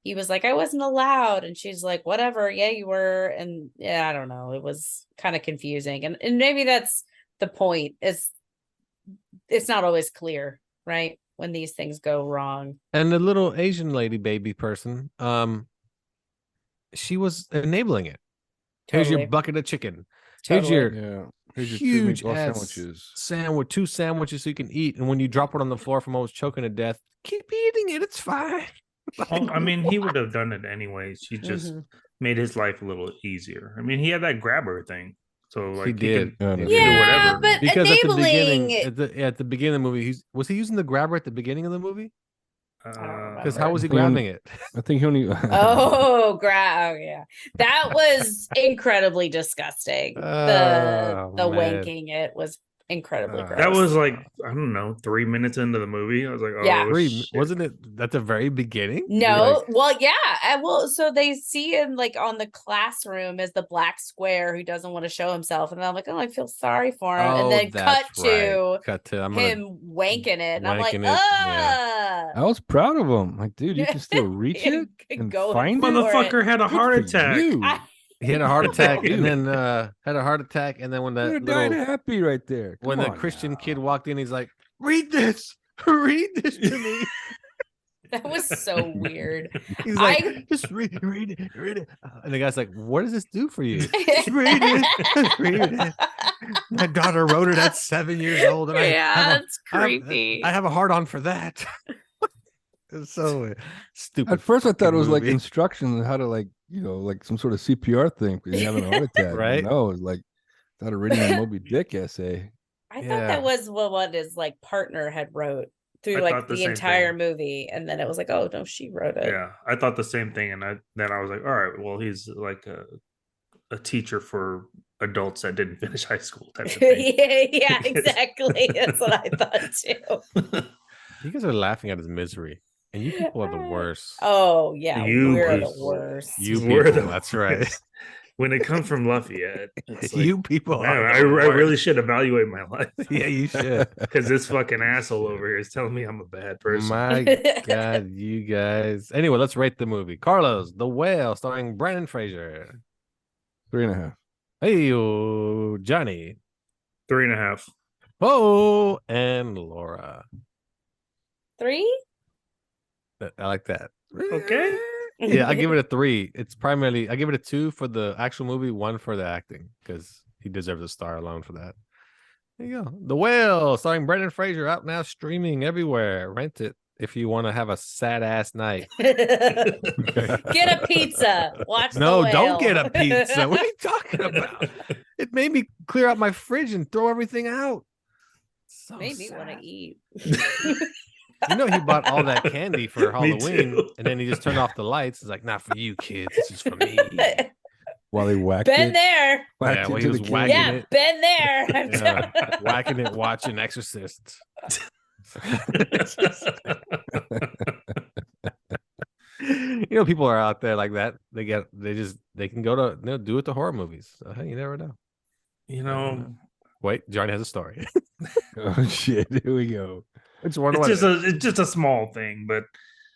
he was like, I wasn't allowed, and she's like, whatever, yeah, you were. And yeah, I don't know. It was kind of confusing, and maybe that's the point. It's not always clear, right, when these things go wrong. And the little Asian lady baby person, she was enabling it. Here's your bucket of chicken. Here's your huge sandwiches. Two sandwiches so you can eat. And when you drop it on the floor from almost choking to death, keep eating it. It's fine. Well, I mean, he would have done it anyways. She just made his life a little easier. I mean, he had that grabber thing. So like he did. He can do whatever. But because enabling at the beginning of the movie, was he using the grabber at the beginning of the movie? Because how was he grabbing it? I think he only. Yeah, that was incredibly disgusting. The wanking it was incredibly gross. That was like, I don't know, 3 minutes into the movie. I was like, oh, yeah, wasn't it at the very beginning? No, so they see him like on the classroom as the black square who doesn't want to show himself, and I'm like, oh, I feel sorry for him, and then cut to him wanking it, and I'm like, I was proud of him. Like, dude, you can still reach it and find it. Motherfucker had a heart attack. He had a heart attack, and then when that died happy right there. When the Christian kid walked in, he's like, "Read this to me." That was so weird. He's like, "Just read it." And the guy's like, "What does this do for you?" Just read it. Read it. My daughter wrote it at 7 years old, and that's creepy. I have a hard on for that. It's so stupid. At first, I thought it was like instructions on how to like some sort of CPR thing because you're having a heart attack. Right? No, it was like I was reading a Moby Dick essay. I thought that was what his like partner had wrote through like the entire movie, and then it was like, oh no, she wrote it. Yeah, I thought the same thing, and then I was like, all right, well, he's like a teacher for adults that didn't finish high school type of thing. yeah, exactly. That's what I thought too. You guys are laughing at his misery. And you people are the worst. Oh, yeah. We're the worst. You people, that's right. When it comes from Lafayette, it's like, you people I really should evaluate my life. Yeah, you should. Because this fucking asshole over here is telling me I'm a bad person. My God, you guys. Anyway, let's rate the movie. Carlos, The Whale, starring Brendan Fraser. 3.5. Hey, Johnny. 3.5. Bo and Laura. 3? I like that. Okay. Yeah, I give it a 3. It's primarily I give it a 2 for the actual movie, 1 for the acting because he deserves a star alone for that. There you go. The Whale, starring Brendan Fraser, out now streaming everywhere. Rent it if you want to have a sad ass night. Get a pizza. Watch The Whale. No, don't get a pizza. What are you talking about? It made me clear out my fridge and throw everything out. So made me want to eat. He bought all that candy for Halloween, and then he just turned off the lights. It's like, not for you, kids. This is for me. While he whacked been it. there. Yeah, while he was whacking it. Been there. Whacking it, watching Exorcist. People are out there like that. They can go to do it to horror movies. So, hey, you never know. Wait, Johnny has a story. Oh shit! Here we go. It's just a small thing, but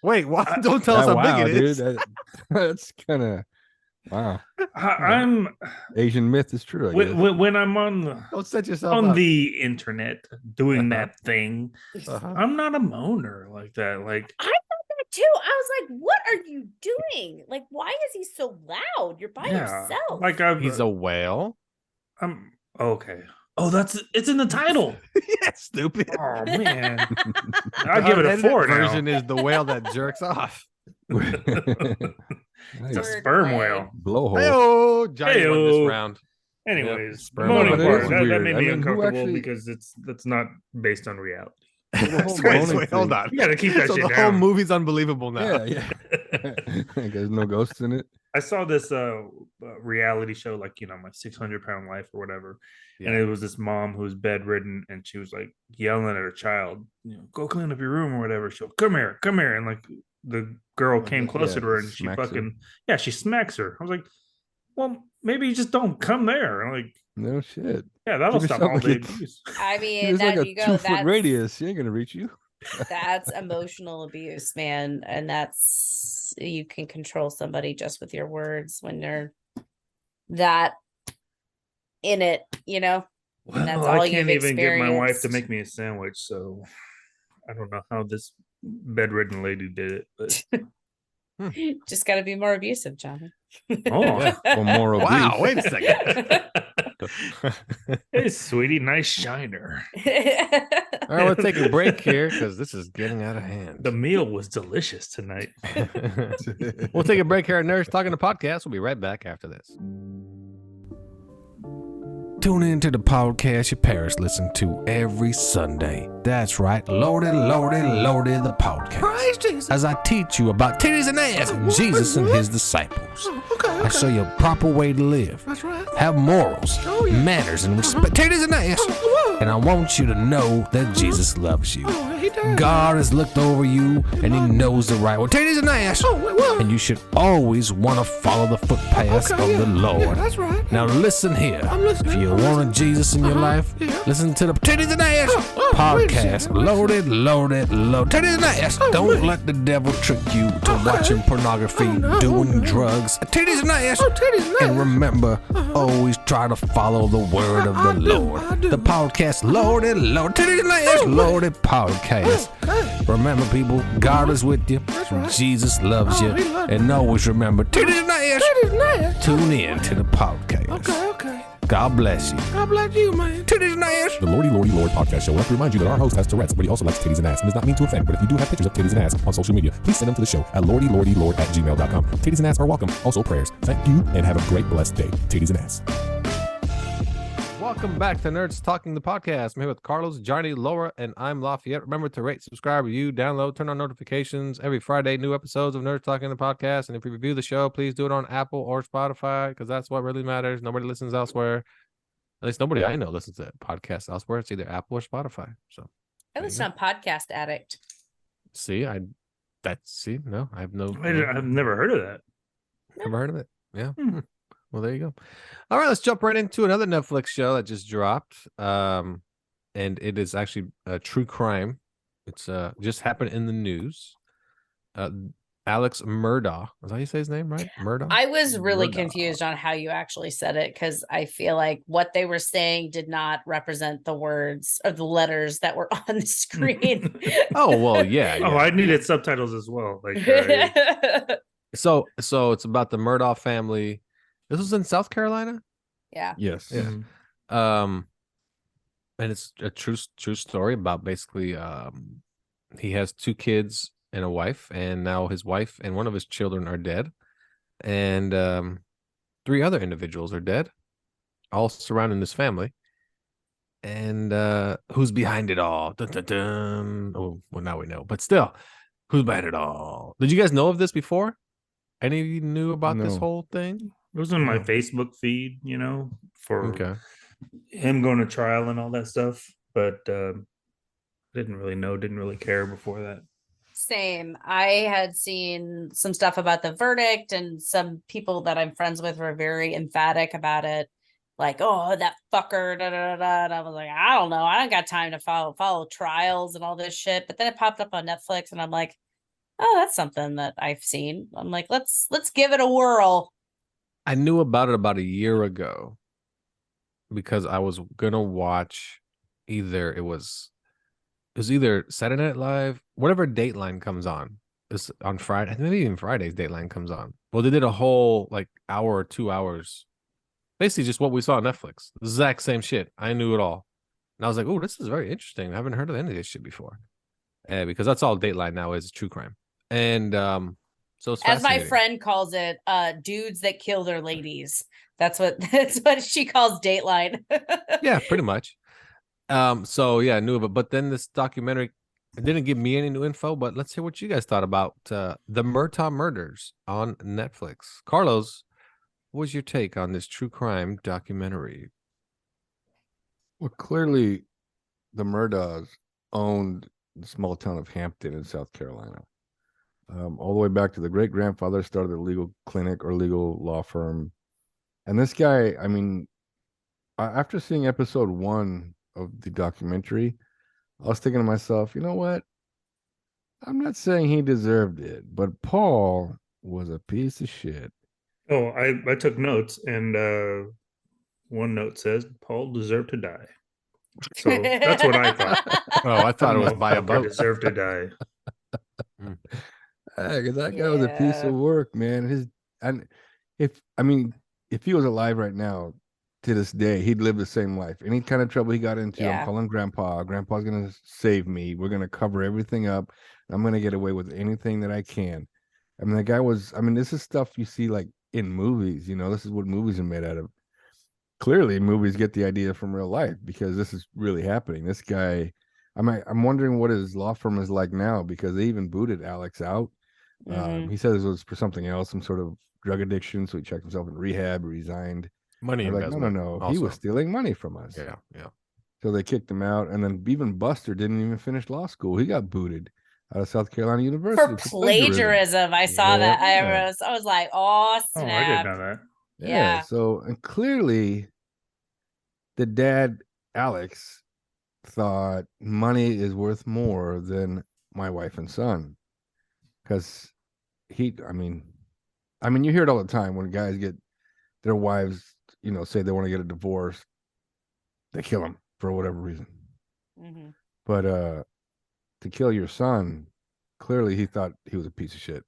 Wait, what? Don't tell us how wow, big it is. dude. That's kind of wow. I'm Asian myth is true. I guess. when I'm on Don't set yourself on up. the internet doing Uh-huh. that thing. Uh-huh. I'm not a moaner like that. Like I thought that too. I was like, what are you doing? Like, why is he so loud? You're by yourself. like He's a whale. I'm okay. Oh, it's in the title. Yeah, stupid. Oh man, I'll give it a 4 now. Version is the whale that jerks off. It's a Word sperm play. whale. Blowhole. Hey-oh, Johnny won this Hey-oh. round. Anyways, sperm the moaning whale. part, It is that weird. made I me mean, who uncomfortable actually- because that's not based on reality. The whole Wait, moaning hold thing. on. You gotta keep that So shit the whole down. movie's unbelievable now. Yeah. There's no ghosts in it. I saw this reality show, like my 600-pound life or whatever, and it was this mom who was bedridden, and she was like yelling at her child, go clean up your room or whatever. She'll come here, and like the girl came closer to her, and she smacks her. she smacks her. I was like, well, maybe you just don't come there. I'm like, No shit. yeah, that'll Give stop yourself all like the a- abuse. I mean, There's like there a you go. 2-foot radius. She ain't gonna reach you. That's emotional abuse, man. And you can control somebody just with your words when they're that in it, Well, that's I all can't you've even get my wife to experienced. make me a sandwich, so I don't know how this bedridden lady did it, but Just got to be more abusive, Johnny. oh, Or more obese. Wow, wait a second. hey, sweetie, nice shiner. All right, we'll take a break here because this is getting out of hand. The meal was delicious tonight. We'll take a break here at Nerds Talking the Podcast. We'll be right back after this. Tune in to the podcast your parents listen to every Sunday. That's right, Loaded, the podcast. Praise Jesus. As I teach you about titties and ass, Jesus and his disciples. I show you a proper way to live. That's right. Have morals, manners, and respect. Titties and ass. And I want you to know that Jesus loves you. God has looked over you and he knows the right way. Titties and ass. And you should always want to follow the footpaths of the Lord. That's right. Now listen here. If you want a Jesus in your life, listen to the Titties and Ass podcast. Loaded. Titties and Ass. Don't let the devil trick you to watching pornography, doing drugs. Titties and Ass. And remember, always try to follow the word of the Lord. The podcast, Loaded. Titties and Ass. Loaded podcast. Remember, people, God is with you. Jesus loves you. And always remember, Titties and Ass. Tune in to the podcast. Okay. God bless you. God bless you, man. Titties and ass. The Lordy podcast show would like to remind you that our host has Tourette's, but he also likes titties and ass and does not mean to offend. But if you do have pictures of titties and ass on social media, please send them to the show at lordylord@gmail.com. Titties and ass are welcome. Also prayers. Thank you and have a great blessed day. Titties and ass. Welcome back to Nerds Talking the Podcast. I'm here with Carlos, Johnny, Laura, and I'm Lafayette. Remember to rate, subscribe, review, download, turn on notifications. Every Friday, new episodes of Nerds Talking the Podcast. And if you review the show, please do it on Apple or Spotify because that's what really matters. Nobody listens elsewhere. At least nobody I know listens to podcasts elsewhere. It's either Apple or Spotify. So I listen on Podcast Addict. see, I have no. I've never heard of that. Never heard of it. Yeah. Well, there you go. All right, let's jump right into another Netflix show that just dropped. And it is actually a true crime. It's just happened in the news. Alex Murdaugh. Is that how you say his name, right? Murdaugh? I was really Murdaugh. confused on how you actually said it because I feel like what they were saying did not represent the words or the letters that were on the screen. Oh, well, yeah. Oh, yeah. I needed subtitles as well. Like, So it's about the Murdaugh family. This was in South Carolina? Yeah. Yes. Yeah. And it's a true story about basically he has 2 kids and a wife, and now his wife and one of his children are dead, and 3 other individuals are dead, all surrounding this family. And who's behind it all? Dun, dun, dun. Oh, well, now we know, but still, who's behind it all? Did you guys know of this before? Any of you knew about this No. whole thing? it was in my Facebook feed, for Okay. him going to trial and all that stuff. But didn't really know, didn't really care before that. Same. I had seen some stuff about the verdict, and some people that I'm friends with were very emphatic about it. Like, oh, that fucker, da, da, da, da. And I was like, I don't know. I don't got time to follow trials and all this shit. But then it popped up on Netflix, and I'm like, oh, that's something that I've seen. I'm like, let's give it a whirl. I knew about it about a year ago because I was gonna watch it was either Saturday Night Live, whatever Dateline comes on. It's on Friday, maybe even Fridays Dateline comes on. Well, they did a whole like hour or 2 hours, basically just what we saw on Netflix. The exact same shit. I knew it all, and I was like, "Oh, this is very interesting. I haven't heard of any of this shit before." Because that's all Dateline now is true crime, and so it's As my fascinating. friend calls it, dudes that kill their ladies. That's what she calls Dateline. Yeah, pretty much. So yeah, I knew of it, but then this documentary, it didn't give me any new info. But let's hear what you guys thought about the Murdaugh Murders on Netflix. Carlos, what was your take on this true crime documentary? Well, clearly, the Murdaughs owned the small town of Hampton in South Carolina. All the way back to the great grandfather started a legal clinic or legal law firm. And this guy, I mean, after seeing episode 1 of the documentary, I was thinking to myself, you know what? I'm not saying he deserved it, but Paul was a piece of shit. Oh, I took notes, and one note says Paul deserved to die. So that's what I thought. Oh, I thought it was Paul by a Tucker boat. deserved to die. Because that guy was a piece of work, man. If he was alive right now, to this day, he'd live the same life. Any kind of trouble he got into, I'm calling Grandpa. Grandpa's gonna save me. We're gonna cover everything up. I'm gonna get away with anything that I can. I mean, the guy was. I mean, this is stuff you see like in movies. You know, this is what movies are made out of. Clearly, movies get the idea from real life because this is really happening. This guy, I'm wondering what his law firm is like now because they even booted Alex out. He says it was for something else, some sort of drug addiction. So he checked himself in rehab, resigned. Money investment. No. Also. He was stealing money from us. Yeah. So they kicked him out. And then even Buster didn't even finish law school. He got booted out of South Carolina University for plagiarism. I saw that. I was like, oh, snap. Oh, I didn't know that. Yeah. So, and clearly the dad, Alex, thought money is worth more than my wife and son. Because I mean, you hear it all the time when guys get their wives, say they want to get a divorce, they kill them for whatever reason. But to kill your son, clearly he thought he was a piece of shit.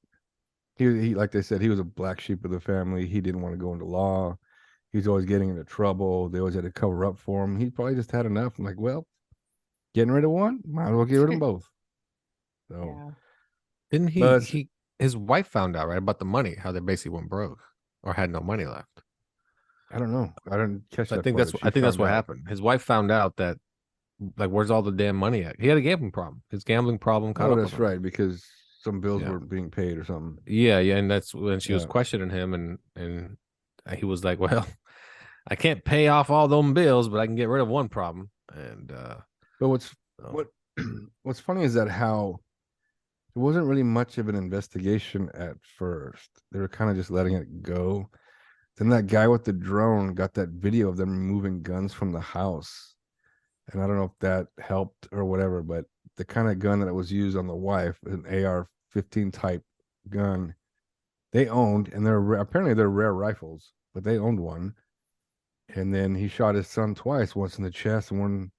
He like they said, he was a black sheep of the family. He didn't want to go into law. He's always getting into trouble. They always had to cover up for him. He probably just had enough. I'm like, well, getting rid of one, might as well get rid of them both. So didn't his wife found out, right, about the money, how they basically went broke or had no money left. I don't know. I didn't catch that. I think that's what happened. His wife found out that, like, where's all the damn money at? He had a gambling problem. His gambling problem caught up with him. Right, because some bills weren't being paid or something. Yeah, and that's when she was questioning him, and he was like, "Well, I can't pay off all them bills, but I can get rid of one problem." And but what's funny is that how there wasn't really much of an investigation at first. They were kind of just letting it go. Then that guy with the drone got that video of them removing guns from the house. And I don't know if that helped or whatever, but the kind of gun that was used on the wife, an AR-15 type gun, they owned, and apparently they're rare rifles, but they owned one. And then he shot his son twice, once in the chest and one.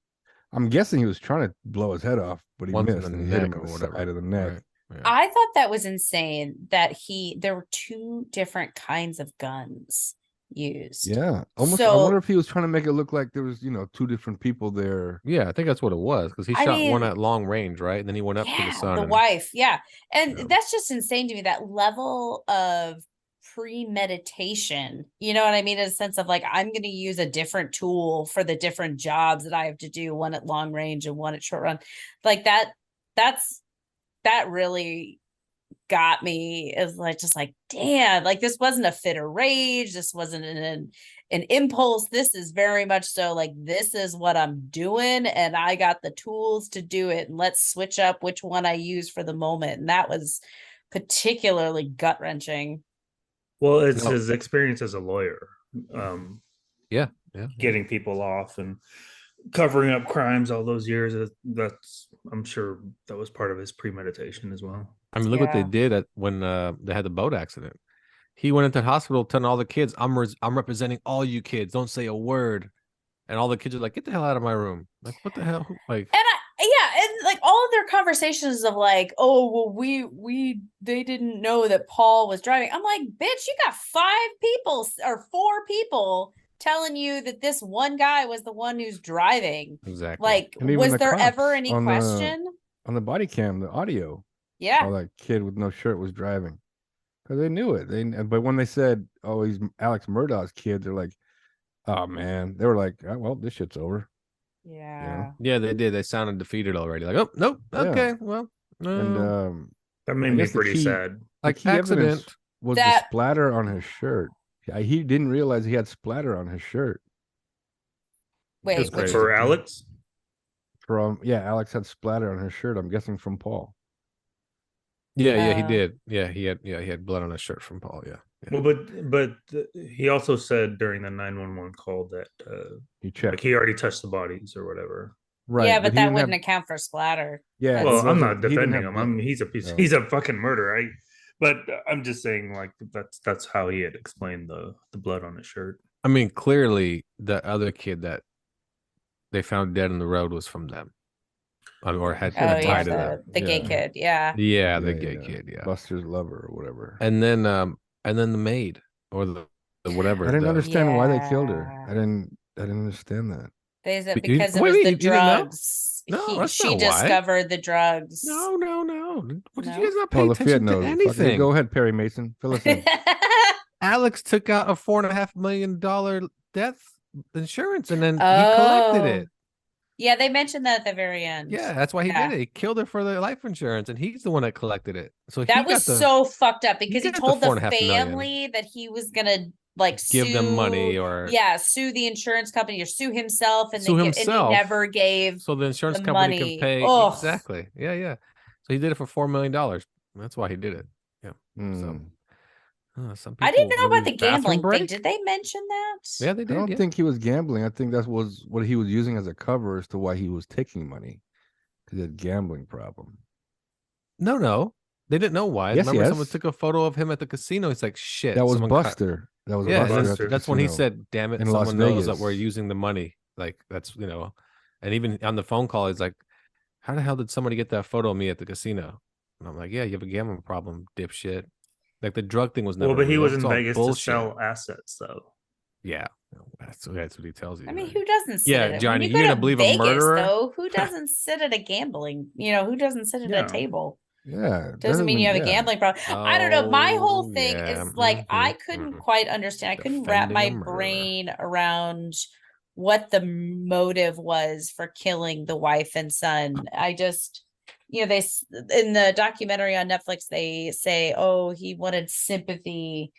I'm guessing he was trying to blow his head off, but he missed and he hit him in the side of the neck. Right. Yeah. I thought that was insane that there were 2 different kinds of guns used. Yeah. Almost. I wonder if he was trying to make it look like there was, 2 different people there. Yeah, I think that's what it was because he shot one at long range, right? And then he went up to the son. The wife. Yeah. And that's just insane to me, that level of premeditation. You know what I mean? In a sense of like, I'm going to use a different tool for the different jobs that I have to do, one at long range and one at short run. Like that really got me. Is like, just like, damn, like this wasn't a fit of rage. This wasn't an impulse. This is very much so like, this is what I'm doing and I got the tools to do it, and let's switch up which one I use for the moment. And that was particularly gut-wrenching. Well, it's his experience as a lawyer. Getting people off and covering up crimes all those years. I'm sure that was part of his premeditation as well. I mean, look what they Yeah. did when they had the boat accident. He went into the hospital telling all the kids, I'm representing all you kids. Don't say a word. And all the kids are like, get the hell out of my room. Like, what the hell? Like, And like all of their conversations of like, oh well, they didn't know that Paul was driving. I'm like, bitch, you got 5 people or 4 people telling you that this one guy was the one who's driving. exactly. Like, And even was the there cops ever any on question? on the body cam, the audio, Yeah. how that kid with no shirt was driving, because they knew it. But when they said, "Oh, he's Alex Murdaugh's kid," they're like, "Oh man," they were like, oh, "Well, this shit's over." Yeah. Yeah, they did. They sounded defeated already. Like, oh, nope. Okay, Yeah. well, And That I made me guess the pretty key- sad. the like key evidence accident. was That- the splatter on his shirt. Yeah, he didn't realize he had splatter on his shirt. Wait, That's which crazy. For Alex, Alex had splatter on his shirt. I'm guessing from Paul. Yeah, he Uh, did. Yeah, he had blood on his shirt from Paul. Yeah. well, but he also said during the 911 call that He checked. like he already touched the bodies or whatever. Right. yeah, but he that didn't wouldn't have- account for splatter. Yeah. That's- Well, he I'm wasn't- not he didn't defending have him. blood. He's a piece. No. He's a fucking murderer. But I'm just saying, like that's how he had explained the blood on his shirt. I mean, clearly the other kid that they found dead in the road was from them, or had Oh a yeah, tie to them. the gay Yeah. kid. Yeah. Yeah, the gay kid. Yeah, Buster's lover or whatever. and then the maid or the whatever. I didn't the- understand why they killed her. Yeah. I didn't understand that. Is it But you- because it wait, was wait, the you didn't know? drugs? No, that's She not why. discovered the drugs. No. What did No? you guys not pay Oh, Lafayette attention to knows. Fuck it. anything? Go ahead, Perry Mason. Fill us in. Alex took out a $4.5 million death insurance, and then he collected it. Yeah, they mentioned that at the very end. Yeah, that's why he Yeah. did it. He killed her for the life insurance, and he's the one that collected it. So he That got was the, so fucked up because he got the told the $4.5 million. family that he was gonna like give them sue- money or sue the insurance company or sue himself, and Sue and himself. he never gave. so the insurance the company money. can pay. Ugh. Exactly. Yeah. So he did it for $4 million. That's why he did it. Yeah. So some people I didn't know about really the gambling bathroom thing. break? Did they mention that? Yeah, they I did. don't yeah. think he was gambling. I think that was what he was using as a cover as to why he was taking money, because he had a gambling problem. No. They didn't know why. Yes, Remember, yes. someone took a photo of him at the casino. He's like, shit. That was someone cut- Buster. That was Yeah, Buster. at Buster. the That's when he casino. said, "Damn it, in Las someone knows that Vegas. we're using the money." Like that's and even on the phone call, he's like, "How the hell did somebody get that photo of me at the casino?" And I'm like, "Yeah, you have a gambling problem, dipshit." Like the drug thing was never. Well, but he real. was It's in all Vegas bullshit. to sell assets, though. Yeah, that's what he tells you. I mean, right? who doesn't sit Yeah, at it? Johnny, When you you're go gonna to believe a Vegas, murderer? though, who doesn't sit at a gambling, who doesn't sit at Yeah. a table? Yeah, Doesn't mean you have a gambling problem. I don't know. My whole Oh, thing yeah, is like I mhm, couldn't mhm. quite understand. I couldn't wrap Defending my a murderer. brain around what the motive was for killing the wife and son. I just, they in the documentary on Netflix they say, "Oh, he wanted sympathy."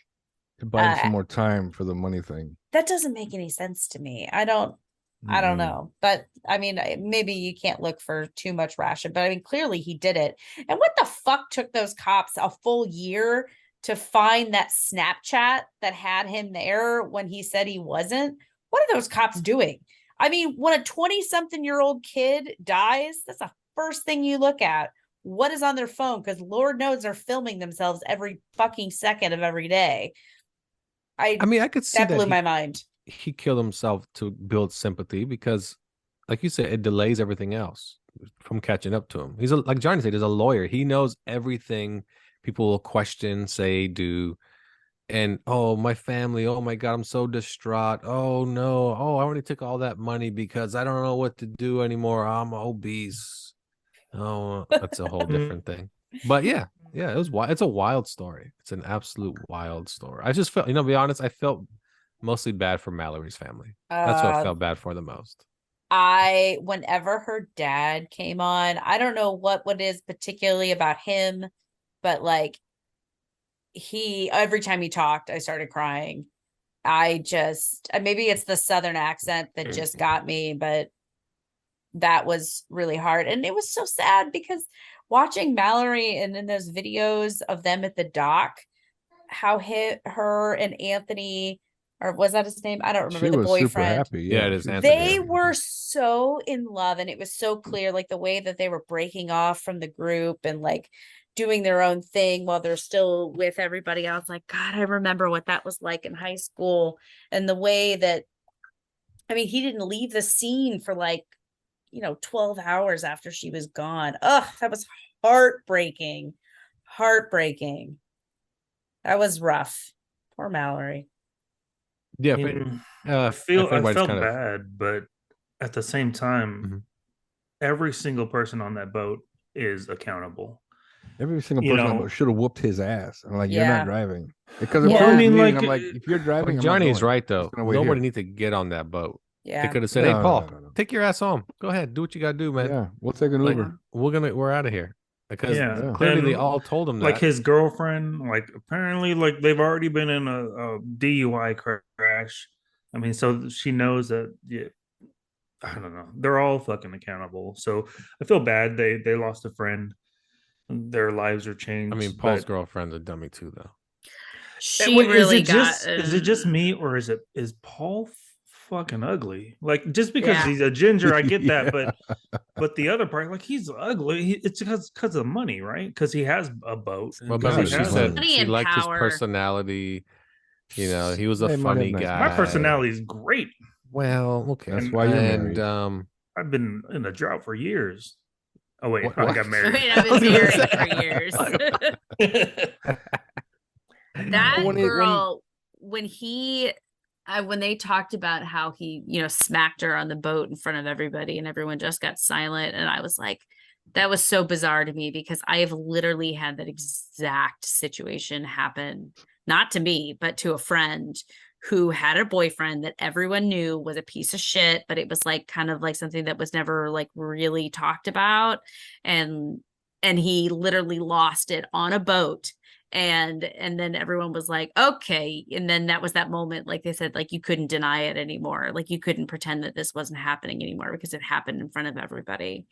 to buy him uh, some more time for the money thing. That doesn't make any sense to me. I don't know. But I mean, maybe you can't look for too much ration, but I mean, clearly he did it. And what the fuck took those cops a full year to find that Snapchat that had him there when he said he wasn't? What are those cops doing? I mean, when a 20-something-year-old kid dies, that's the first thing you look at. What is on their phone? Because Lord knows they're filming themselves every fucking second of every day. I mean, I could see that that blew my mind. he killed himself to build sympathy because, like you said, it delays everything else from catching up to him. He's like Johnny said, he's a lawyer. He knows everything people will question, say, do. And oh, my family, oh my God, I'm so distraught. Oh no, I already took all that money because I don't know what to do anymore. I'm obese. Oh, that's a whole different thing. But yeah, it was wild. It's a wild story. It's an absolute wild story. I just felt, to be honest, I felt mostly bad for Mallory's family. That's what I felt bad for the most. Whenever her dad came on, I don't know what it is particularly about him, but like every time he talked, I started crying. Maybe it's the Southern accent that just got me, but that was really hard. And it was so sad because watching Mallory and in those videos of them at the dock, how her and Anthony, or was that his name? I don't remember, She the was boyfriend. super happy. Yeah, it is she was Anthony. super They happy. were so in love, and it was so clear, like the way that they were breaking off from the group and like doing their own thing while they're still with everybody else. Like, God, I remember what that was like in high school, and the way that, I mean, he didn't leave the scene for like, 12 hours after she was gone. Ugh, that was heartbreaking. Heartbreaking. That was rough. Poor Mallory. Yeah, I but, mean, I I think everybody's felt kind of bad, but at the same time, Mhm. every single person on that boat is accountable. Every single You person know- should have whooped his ass. I'm like, you're Yeah. not driving. Because Yeah. if Well, I it was mean, me, like, I'm like, if you're driving, But I'm not Johnny's going. right I'm though. just gonna wait Nobody here. needs to get on that boat. They Yeah. could have said, No, "Hey, no, Paul, no. take your ass home. Go ahead, do what you gotta do, man. Yeah, we'll take an Like, Uber. we're out of here." Because Yeah. clearly they And, all told him that. like, his girlfriend, like, apparently, like, they've already been in a DUI crash. I mean, so she knows that. Yeah, I don't know. They're all fucking accountable. So I feel bad. They lost a friend. Their lives are changed. I mean, Paul's but- girlfriend's a dummy too, though. She Wait, really is it just me, or is Paul fucking ugly? Like, just because Yeah. he's a ginger, I get that, Yeah. but the other part, like, he's ugly. It's because of money, right? Because he has a boat. and Well, 'cause remember, he she has- said Money she and liked his power. personality. You know, he was a They might have funny nice- guy. my personality is great. Well, okay. That's why you're and married. I've been in a drought for years. Oh wait, What- I what? got I married. mean, I've been married for years. That When it- when- girl, when they talked about how he, smacked her on the boat in front of everybody and everyone just got silent. And I was like, that was so bizarre to me, because I have literally had that exact situation happen, not to me, but to a friend who had a boyfriend that everyone knew was a piece of shit, but it was like kind of like something that was never like really talked about. And he literally lost it on a boat. And then everyone was like, okay. And then that was that moment, like they said, like, you couldn't deny it anymore. Like, you couldn't pretend that this wasn't happening anymore, because it happened in front of everybody.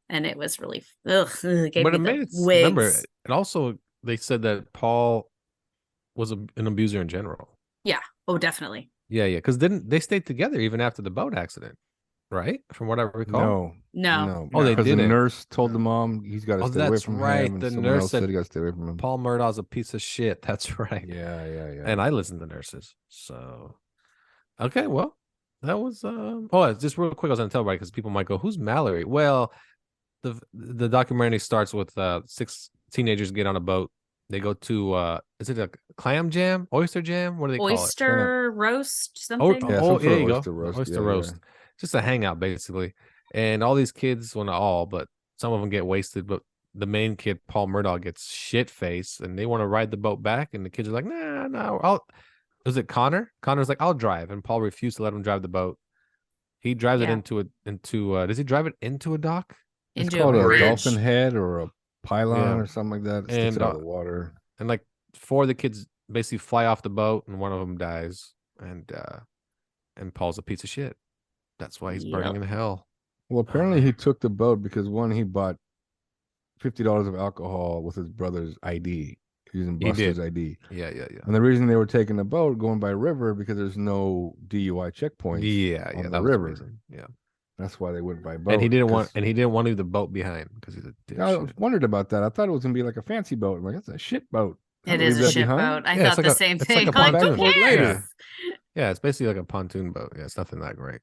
And it was really, it gave but me it made the it. Remember, wigs. it also they said that Paul was an abuser in general. Oh, definitely. Yeah, because didn't they stayed together even after the boat accident, right? From what I recall. No. Oh, they because the didn't. nurse told the mom he's got to Oh, stay away that's from right. him, and The someone nurse else said said he got to stay away from him. Paul Murdaugh's a piece of shit. That's right. Yeah. And I listen to nurses. So, okay, well, that was. Oh, just real quick, I was gonna tell everybody because people might go, "Who's Mallory?" Well, the documentary starts with 6 teenagers get on a boat. They go to is it a clam jam, oyster jam? What do they call it? Oyster roast, Oh, something. Yeah, oh, some sort there of you go. oyster roast, Oyster yeah, roast. Just a hangout, basically. And all these kids, well, not all, but some of them get wasted. But the main kid, Paul Murdaugh, gets shit faced, and they want to ride the boat back. And the kids are like, "Nah, no." Was it Connor? Connor's like, "I'll drive," and Paul refused to let him drive the boat. He drives it Yeah. into. Does he drive it into a dock? It's Into called a a bridge. dolphin head or a pylon Yeah. or something like that. It sticks And, out of the water. And like 4 of the kids basically fly off the boat, and one of them dies. And Paul's a piece of shit. That's why he's burning Yep. in hell. Well, apparently he took the boat because he bought $50 of alcohol with his brother's ID, using He did. Buster's ID. Yeah. And the reason they were taking the boat going by river because there's no DUI checkpoints. Yeah, on the that was river. reason. Yeah. That's why they went by boat. And he didn't want 'cause- to leave the boat behind because he's a I dipshit. wondered about that. I thought it was gonna be like a fancy boat. I'm like, that's a shit boat. It Leave is a that ship behind? boat. I Yeah, it's thought like the a- same it's thing. like a Like, who pontoon. cares? Yeah. Yeah, it's basically like a pontoon boat. Yeah, it's nothing that great.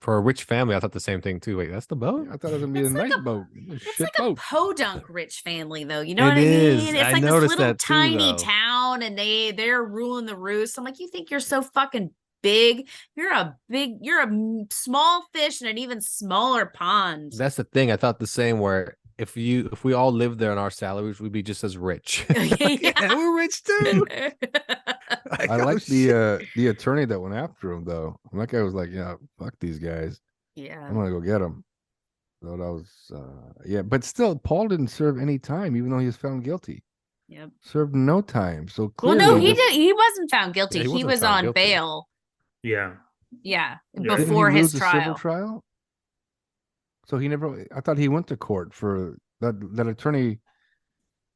For a rich family, I thought the same thing too. Wait, that's the boat? I thought it was gonna be a It's like nice a- boat. A It's shit like a boat. podunk rich family, though. You know It what I is. mean? It's I like this noticed little that too, tiny though. town, and they're ruling the roost. I'm like, you think you're so fucking big? You're a small fish in an even smaller pond. That's the thing. I thought the same. Where if we all lived there on our salaries, we'd be just as rich. Yeah. we're rich too. I like the attorney that went after him though. That guy was like, yeah, fuck these guys. Yeah. I'm gonna go get them. So that was but still, Paul didn't serve any time, even though he was found guilty. Yep. Served no time. So Well, clearly, no, he this- did. He wasn't found guilty. Yeah, he he wasn't was found on guilty. bail. Yeah. Yeah, Yeah. Didn't before he his lose the civil trial. trial? So he never. I thought he went to court for that. That attorney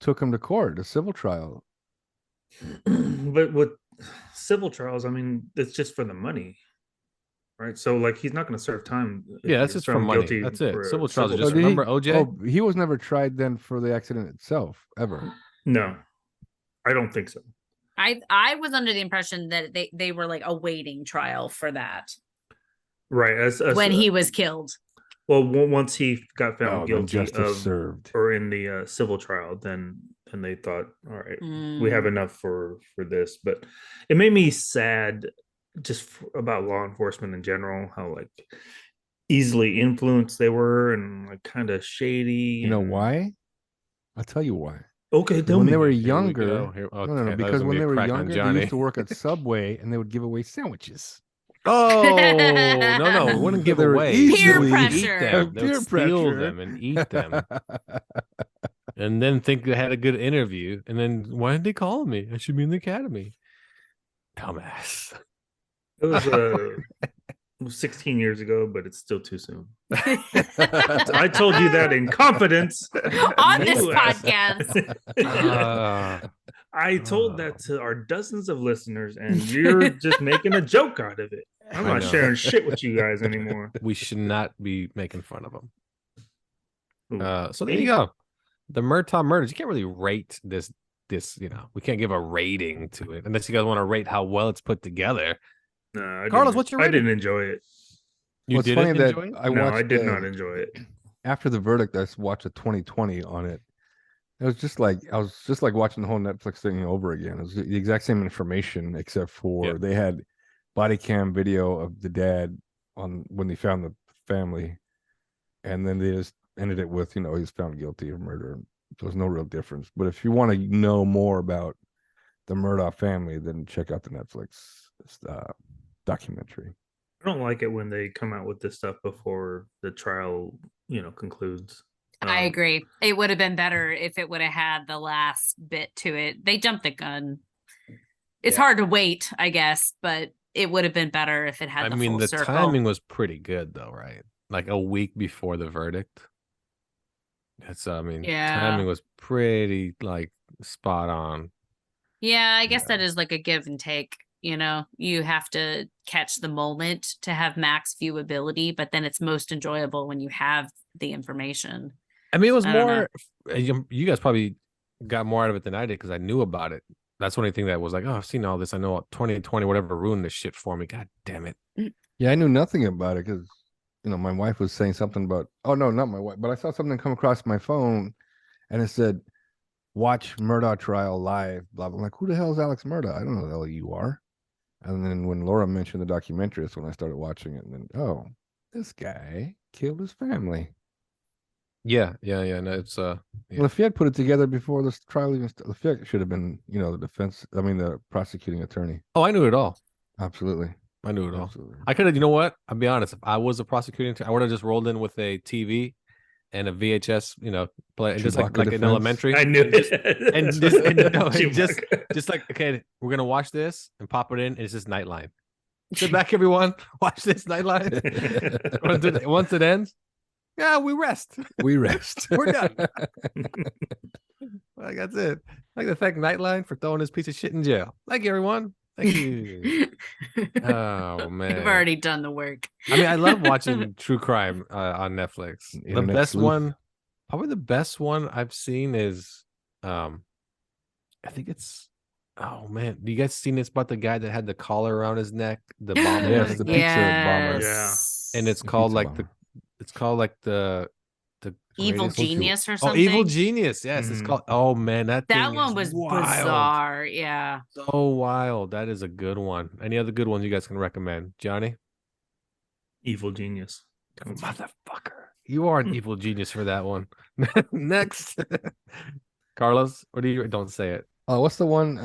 took him to court, a civil trial. But with civil trials, I mean, it's just for the money. right? So like he's not going to serve time. if Yeah, that's you're just for found money. guilty That's it. for a Civil trials are civil just did he- remember OJ. Oh, he was never tried then for the accident itself ever. No, I don't think so. I was under the impression that they were like awaiting trial for that Right, as when he was killed. well, once he got found Oh, then guilty justice of served. or in the civil trial, then they thought, all right, we have enough for this. But it made me sad just about law enforcement in general, how like easily influenced they were and like kind of shady. You know and- why? I'll tell you why. Okay, tell When me. they were Here we younger, go. Here- no, okay, I no, thought it was because gonna when be a they were crack on younger, they Johnny. used to work at Subway and they would give away sandwiches. Oh no, we wouldn't give They were away. Peer They would pressure. Eat them. They would Peer steal pressure. them and eat them, and then think they had a good interview. And then why didn't they call me? I should be in the academy. Dumbass. It was 16 years ago, but it's still too soon. I told you that in confidence On this You asked. podcast. I told that to our dozens of listeners, and you're just making a joke out of it. I'm I not know. sharing shit with you guys anymore. We should not be making fun of them. Ooh, So there you go. The Murdaugh Murders. You can't really rate this. We can't give a rating to it unless you guys want to rate how well it's put together. No, I Carlos, didn't- what's your I rating? didn't enjoy it. You Well, it's didn't funny that enjoy it? I No, watched. I did not enjoy it. After the verdict, I watched a 2020 on it. It was just like I was just like watching the whole Netflix thing over again. It was the exact same information, except for they had body cam video of the dad on when they found the family, and then they just ended it with he's found guilty of murder. There's no real difference. But if you want to know more about the Murdaugh family, then check out the Netflix documentary. I don't like it when they come out with this stuff before the trial, concludes. I agree. It would have been better if it would have had the last bit to it. They jumped the gun. It's hard to wait, I guess, but it would have been better if it had I the mean, full the circle. timing was pretty good, though, right? Like a week before the verdict. Timing was pretty like spot on. Yeah, I guess that is like a give and take. You have to catch the moment to have max viewability, but then it's most enjoyable when you have the information. I mean, it was I don't more. You guys probably got more out of it than I did because I knew about it. That's the only thing that was like, oh, I've seen all this. I know 2020, whatever, ruined this shit for me. God damn it. Yeah, I knew nothing about it because my wife was saying something about. Oh no, not my wife, but I saw something come across my phone, and it said, "Watch Murdaugh trial live." Blah blah. I'm like, who the hell is Alex Murdaugh? I don't know who the hell you are. And then when Laura mentioned the documentary, that's when I started watching it. And then, this guy killed his family. Yeah. No, it's Yeah. Lafayette put it together before this trial even started. Lafayette should have been, the prosecuting attorney. Oh, I knew it all. Absolutely. I knew it all. Absolutely. I could have. You know what? I'll be honest. If I was a prosecuting attorney, I would have just rolled in with a TV and a VHS. Play just like Chewbacca in defense. elementary. I knew Just- it. and just Chewbacca. just like, okay, we're gonna watch this and pop it in. And it's just Nightline. Sit back, everyone. Watch this Nightline. Once it ends, we rest. We rest. We're done. Like that's it. I'd like to thank Nightline for throwing this piece of shit in jail. Thank you, everyone. Thank you. Oh man, You've already done the work. I mean, I love watching true crime on Netflix. The Internet best sleuth. one, probably the best one I've seen is, I think it's. Oh man, do you guys seen this about the guy that had the collar around his neck, the bomber? Yes, the pizza bomber. Yes. And it's The called pizza like bomber. it's called like the Evil greatest- Genius or Oh, something. Evil Genius. Yes, it's Mhm. called. Oh man, that That thing one is was wild. bizarre. Yeah. So wild. That is a good one. Any other good ones you guys can recommend, Johnny? Evil genius. Motherfucker, you are an evil genius for that one. Next, Carlos, what do you? Don't say it. What's the one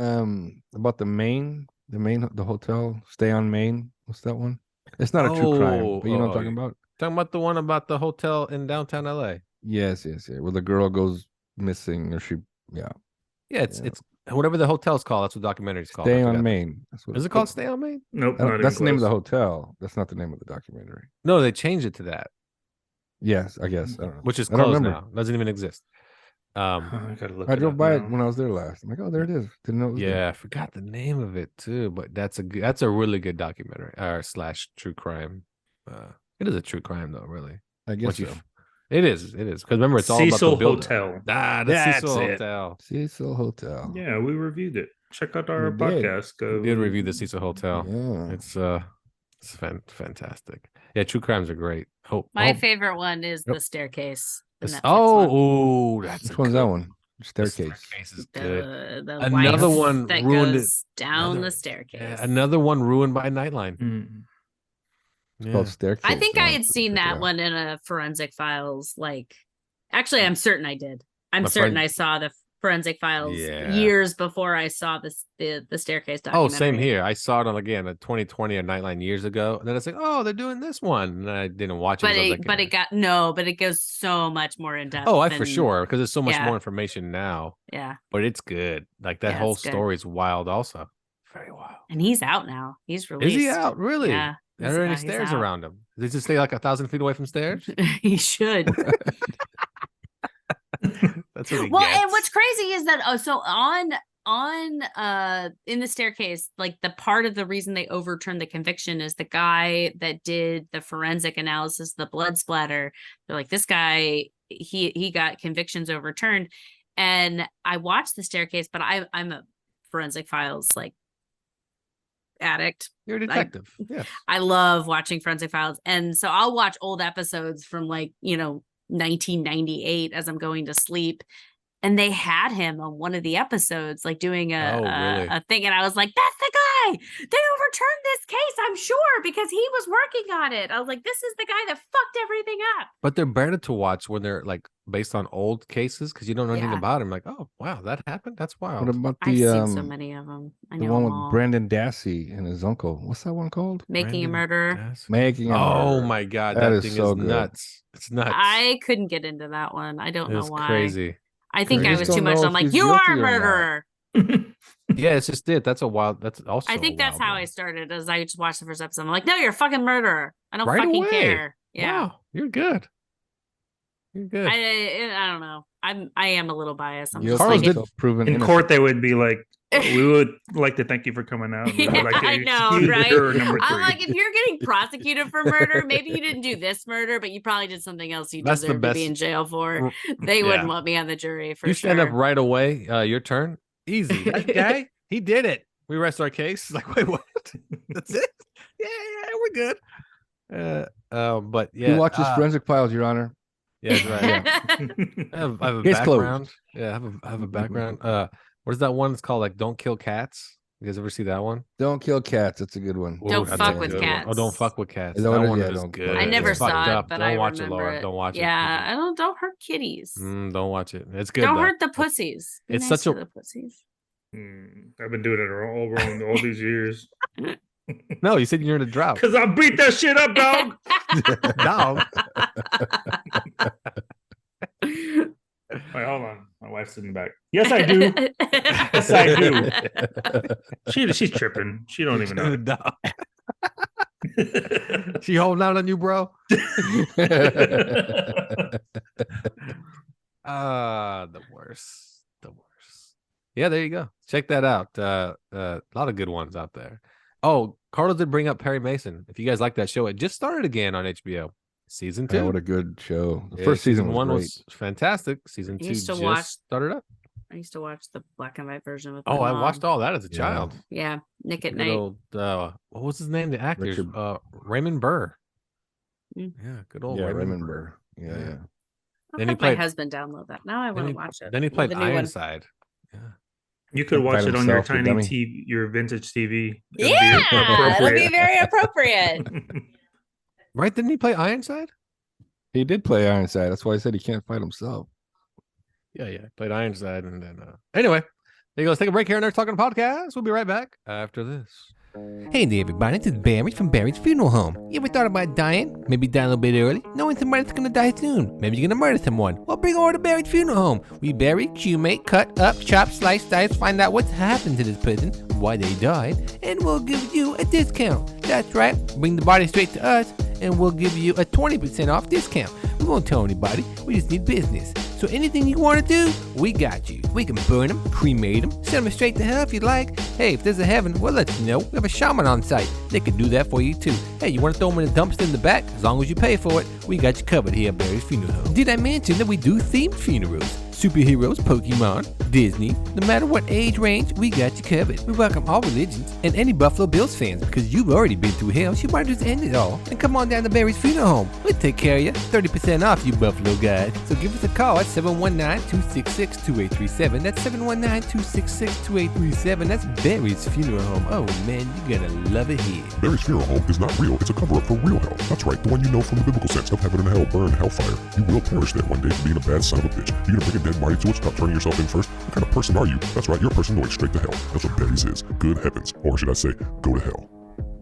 about the hotel? Stay on Main. What's that one? It's not a true crime, but you know what I'm talking about? Talking about the one about the hotel in downtown LA. Yes. Where the girl goes missing, or Yeah, Yeah. it's whatever the hotel's called. That's what the documentary's called. Stay I on forgot. Main. That's what Is it's it called Stay on Main? Nope. called. Not That's the even name of the close. hotel. That's not the name of the documentary. No, they changed it to that, Yes, I guess. I don't know. which is I don't closed remember. now. Doesn't even exist. I gotta look. I drove by it now. when I was there last. I'm like, oh, there it is. Didn't know it was there. Yeah, I forgot the name of it too, but that's a really good documentary or / true crime. It is a true crime though, really. I guess so. It is because remember it's all Cecil about the build. Hotel. The That's Cecil it. Hotel. Cecil Hotel. Yeah, we reviewed it. Check out our We did. podcast. Go. We did review the Cecil Hotel. Yeah. It's fantastic. Yeah, true crimes are great. My favorite one is The Staircase. The Netflix one. That's Which one's that one? The Staircase. Staircase is good. The Another wife one that ruined goes it. down the staircase. Yeah, another one ruined by Nightline. Mm. It's called Staircase. I think Oh, I had seen check it that out. one in a Forensic Files. Actually, I'm certain I did. I'm My certain friend- I saw the Forensic Files Yeah. years before I saw the Staircase Oh, documentary. same here. I saw it on again a 2020 or Nightline years ago, and then it's like, oh, they're doing this one, and I didn't watch it. But 'cause I was like, but it goes so much more in depth. for than- sure, because there's so much Yeah. more information now. Yeah, But it's good. Like that Yeah, whole it's good. story is wild, also. Very wild. and he's out now. He's released. Is he out? Really? Yeah. Are there any he's stairs out. around him? Does he stay like 1,000 feet away from stairs? He should. That's what he Well, gets. and what's crazy is that so on in the Staircase, like the part of the reason they overturned the conviction is the guy that did the forensic analysis of the blood splatter. They're like, this guy, he got convictions overturned. And I watched the Staircase, but I'm a Forensic Files addict. You're a detective. Yes. I love watching Forensic Files. And so I'll watch old episodes from 1998 as I'm going to sleep. And they had him on one of the episodes, doing really? a thing. And I was like, that's the guy. They overturned this case, I'm sure, because he was working on it. I was like, this is the guy that fucked everything up. But they're better to watch when they're based on old cases because you don't know anything Yeah. about them. Like, oh wow, that happened. That's wild. What about I've the seen so many of them. I the know one them with all. Brendan Dassey and his uncle? What's that one called? Making a Brandon Murderer. Dassey. Making a Oh Murderer. my god, That that is thing so is good. nuts. It's nuts. I couldn't get into that one. I don't know It's why. crazy. I think You I just was don't too much. know I'm if like, he's you guilty are a or not." murderer. Yeah, it's just it. That's also. I think that's how I started. As I just watched the first episode, I'm like, no, you're a fucking murderer. I don't Right fucking away. care. Yeah, Wow, you're good. You're good. I don't know. I am a little biased. I'm You just Carlos like, did- proven In court, they would be like, "We would like to thank you for coming out. We would Yeah, like to I know, excuse right? juror number I'm 3." like, if you're getting prosecuted for murder, maybe you didn't do this murder, but you probably did something else you That's the deserve to be best- in jail for. R- They yeah. wouldn't want me on the jury for You sure. stand up right away. Your turn. Easy. That guy, he did it. We rest our case. Like, wait, what? That's it? Yeah, we're good. But yeah, He watches Forensic Files, Your Honor. Yeah, that's right. Yeah. I have a Case closed. background. Yeah, I have a background. What is that one? It's called Don't Kill Cats. You guys ever see that one? Don't kill cats. That's a good one. Don't that's fuck a with good one. cats. Oh, don't fuck with cats. Is that That what it is? one Yeah, is don't- good. I never It's fucked saw it, up. but Don't I watch it, remember Laura. it. Don't watch it. Yeah, I don't hurt kitties. Don't watch it. It's good. Don't though. hurt the pussies. Be It's nice such to a- the pussies. I've been doing it all wrong all these years. No, you said you're in a drought. Cause I beat that shit up, dog. Dog. Wait, hold on. My wife's in the back. Yes, I do. Yes, I do. She's tripping. She don't even know. Dog. She holding out on you, bro. The worst. The worst. Yeah, there you go. Check that out. A lot of good ones out there. Oh, Carlos did bring up Perry Mason. If you guys like that show, it just started again on HBO. Season 2. Yeah, what a good show. The Yeah, first season one was was fantastic. Season I 2 used to just watch- started up. I used to watch the black and white version with. Oh, my I mom. watched all that as a Yeah. child. Yeah, Nick at Good Night. old, what was his name? The actor, Richard- Raymond Burr. Mm. Yeah, good old great. Yeah, Raymond, Raymond Burr. Burr. Yeah, Yeah. yeah. I'll Then he have my played- husband download that. Now I want to watch it. Then he Love played the new one. Ironside. Yeah. You could By watch it on your himself, the tiny dummy. TV, your vintage TV. It'd be Yeah, that'll be appropriate. very appropriate. Right? Didn't he play Ironside? He did play Ironside. That's why I said he can't fight himself. Yeah. Played Ironside. And then, anyway, there you go. Let's take a break here on Nerd Talking Podcast. We'll be right back after this. Hey there, everybody. This is Barry from Barry's Funeral Home. You ever thought about dying? Maybe die a little bit early, knowing somebody's gonna die soon. Maybe you're gonna murder someone. Well, bring over to Barry's Funeral Home. We bury, cremate, cut up, chop, slice, dice, find out what's happened to this person, why they died, and we'll give you a discount. That's right. Bring the body straight to us, and we'll give you a 20% off discount. We won't tell anybody. We just need business. So anything you want to do, we got you. We can burn them, cremate them, send them straight to hell if you'd like. Hey, if there's a heaven, we'll let you know. We have a shaman on site. They can do that for you too. Hey, you want to throw them in a dumpster in the back? As long as you pay for it, we got you covered here at Barry's Funeral Home. Did I mention that we do themed funerals? Superheroes, Pokemon, Disney, no matter what age range, we got you covered. We welcome all religions and any Buffalo Bills fans because you've already been through hell, so you might just end it all. And come on down to Barry's Funeral Home. We'll take care of you. 30% off, you Buffalo guys. So give us a call at 719-266-2837. That's 719-266-2837. That's Barry's Funeral Home. Oh man, you're gonna love it here. Barry's Funeral Home is not real. It's a cover-up for real hell. That's right, the one you know from the biblical sense of heaven and hell, burn, hellfire. You will perish there one day for being a bad son of a bitch. You're gonna bring a dead body to it, stop turning yourself in first. What kind of person are you? That's right, you're a person going straight to hell. That's what Barry's is. Good heavens. Or should I say, go to hell.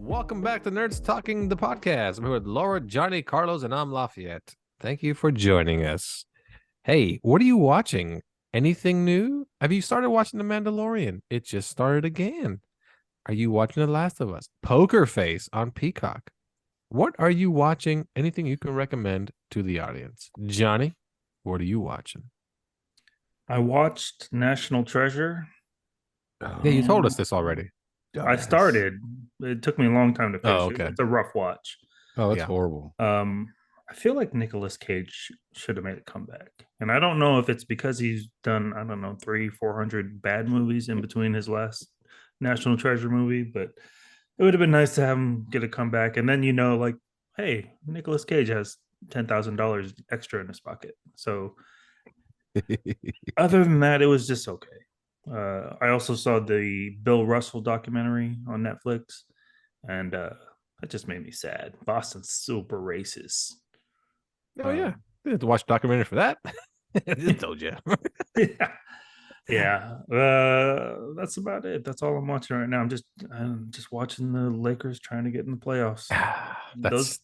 Welcome back to Nerds Talking the Podcast. I'm here with Laura, Johnny, Carlos, and I'm Lafayette. Thank you for joining us. Hey, what are you watching? Anything new? Have you started watching The Mandalorian? It just started again. Are you watching The Last of Us? Poker Face on Peacock. What are you watching? Anything you can recommend to the audience? Johnny, what are you watching? I watched National Treasure. Yeah, you told us this already. I started. It took me a long time to finish. Oh, okay. It's a rough watch. Oh, that's Yeah. horrible. I feel like Nicolas Cage should have made a comeback, and I don't know if it's because he's done 300-400 bad movies in between his last National Treasure movie, but it would have been nice to have him get a comeback. And then like, hey, Nicolas Cage has $10,000 extra in his pocket. So other than that, it was just okay. I also saw the Bill Russell documentary on Netflix, and that just made me sad. Boston's super racist. Oh, yeah. You have to watch a documentary for that. I just told you. Yeah. That's about it. That's all I'm watching right now. I'm just watching the Lakers trying to get in the playoffs. That's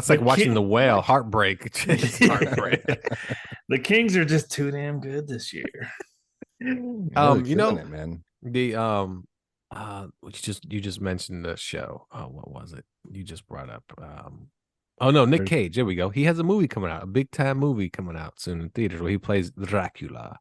like watching The Whale. Heartbreak. Just heartbreak. The Kings are just too damn good this year. Really You know, killing it, man. the you just mentioned the show. Oh, what was it? You just brought up oh no, Nick Cage. There we go. He has a movie coming out, a big time movie coming out soon in theaters where he plays Dracula.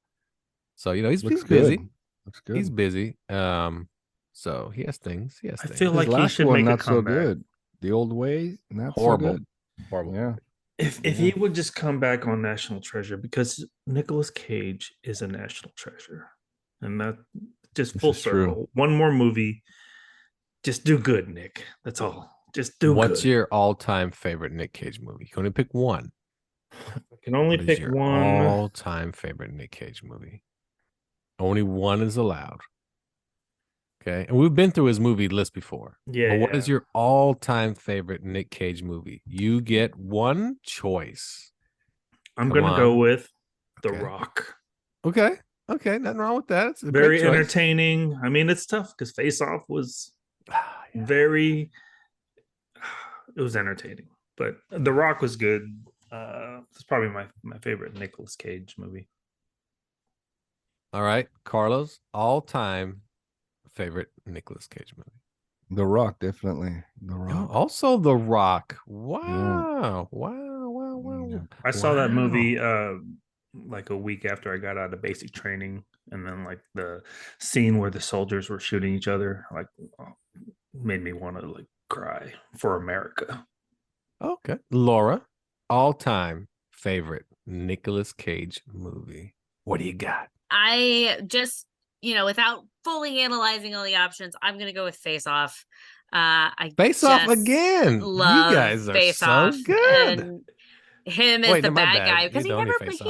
So he's busy. Looks good. He's busy. So he has things. I feel His like he last should one make a not so comeback. good. The Old Way, not Horrible. so good. Horrible. Yeah. If he would just come back on National Treasure, because Nicolas Cage is a national treasure, and that just This full is true. circle. One more movie, just do good, Nick. That's all. Just do What's good. your all-time favorite Nick Cage movie? You can only pick one. I can only What is pick your one. all-time favorite Nick Cage movie? Only one is allowed. Okay, and we've been through his movie list before. Yeah. But what is your all-time favorite Nick Cage movie? You get one choice. I'm Come gonna go on. with The Okay. Rock. Okay, nothing wrong with that. It's a Very great choice. entertaining. I mean, it's tough because Face Off was Yeah. very. It was entertaining, but The Rock was good. It's probably my favorite Nicolas Cage movie. All right, Carlos, all-time favorite Nicolas Cage movie. The Rock, definitely. The Rock. Also, The Rock. Wow. Wow. Yeah. I saw that Wow. movie like a week after I got out of basic training, and then like the scene where the soldiers were shooting each other made me want to like cry for America. Okay. Laura, all-time favorite Nicolas Cage movie. What do you got? I just, without fully analyzing all the options, I'm gonna go with Face Off. I Face Off just again. love You guys are Face so Off, good. and him as Wait, the no, my bad bad. guy You because don't need Face Off.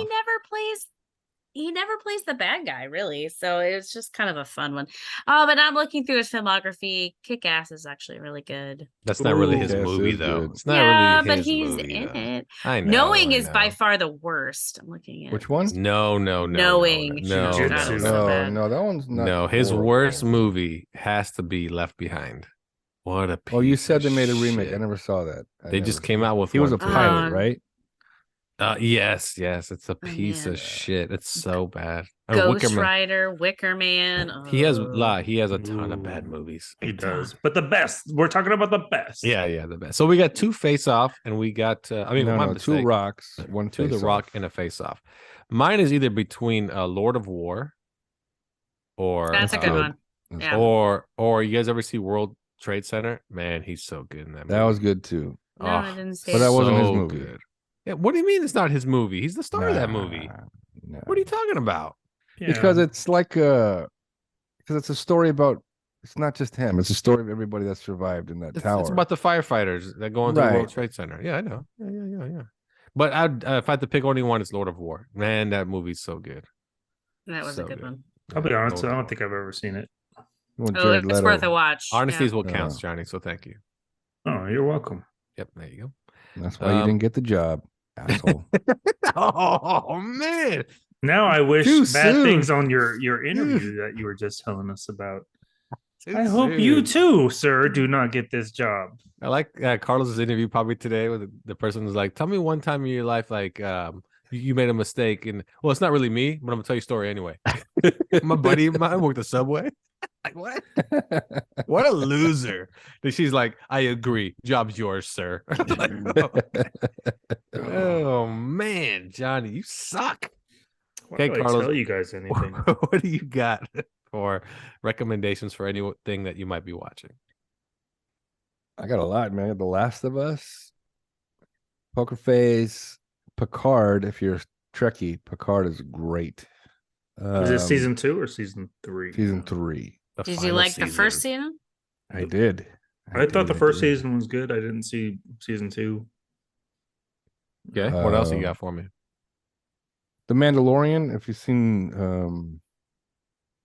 he never plays the bad guy really. So it's just kind of a fun one. Oh, but I'm looking through his filmography. Kick Ass is actually really good. That's not really his Ooh, yes, movie, it is though. good. It's not Yeah, really but his he's movie, in though. it. I know. Knowing I is by know. far the worst. I'm looking at Which one? No. Knowing. No. Jujutsu. That was No, so bad. no, that one's not. No, his horrible. worst movie has to be Left Behind. What a piece Oh, you said of they made a remake. shit. I never saw that. They just came out with He was a one. pilot, right? Yes, it's a piece man. of shit. It's so bad. Ghost Wicker Man. Rider, Wicker Man. He has oh. he has a ton of bad Ooh, movies. He A ton. does, but the best. We're talking about the best. Yeah, the best. So we got 2 Face Off, and we got my Two mistake. rocks, one 2 The Face Rock Off. and a Face Off. Mine is either between Lord of War or That's a good one. That's Yeah. or you guys ever see World Trade Center? Man, he's so good in that movie. That was good too. No, I didn't see But that it. wasn't his so movie. Good. Yeah, what do you mean it's not his movie? He's the star of that movie. No. What are you talking about? Yeah. Because it's like because it's a story about. It's not just him. It's a story of everybody that survived in that tower. It's about the firefighters that go into the Right. World Trade Center. Yeah, I know. Yeah. But if I had to pick only one, it's Lord of War. Man, that movie's so good. That was So a good one. I'll be honest, Lord I of don't War. think I've ever seen it. With Oh, Jared it's Leto. worth a watch. Honesty yeah. is what counts, Oh. Johnny. So thank you. Oh, you're welcome. Yep, there you That's why you didn't get the job, asshole. go. Oh man. Now I wish Too bad soon. things on your interview that you were just telling us about. Too I hope you soon. too, sir, do not get this job. I like Carlos's interview probably today with the person was like, tell me one time in your life like you made a mistake, and well, it's not really me, but I'm gonna tell you a story anyway. My buddy of mine worked the subway. Like what? What a loser. Then she's like, I agree. Job's yours, sir. Like, oh man, Johnny, you suck. Why Okay, do I Carlos. tell you guys anything? What do you got for recommendations for anything that you might be watching? I got a lot, man. The Last of Us, Poker Face, Picard. If you're Trekkie, Picard is great. Is it season 2 or season 3? Season 3. The Did you final like the first season. season? I did. I thought the first did. season was good. I didn't see season 2. Okay. What else you got for me? The Mandalorian. If you've seen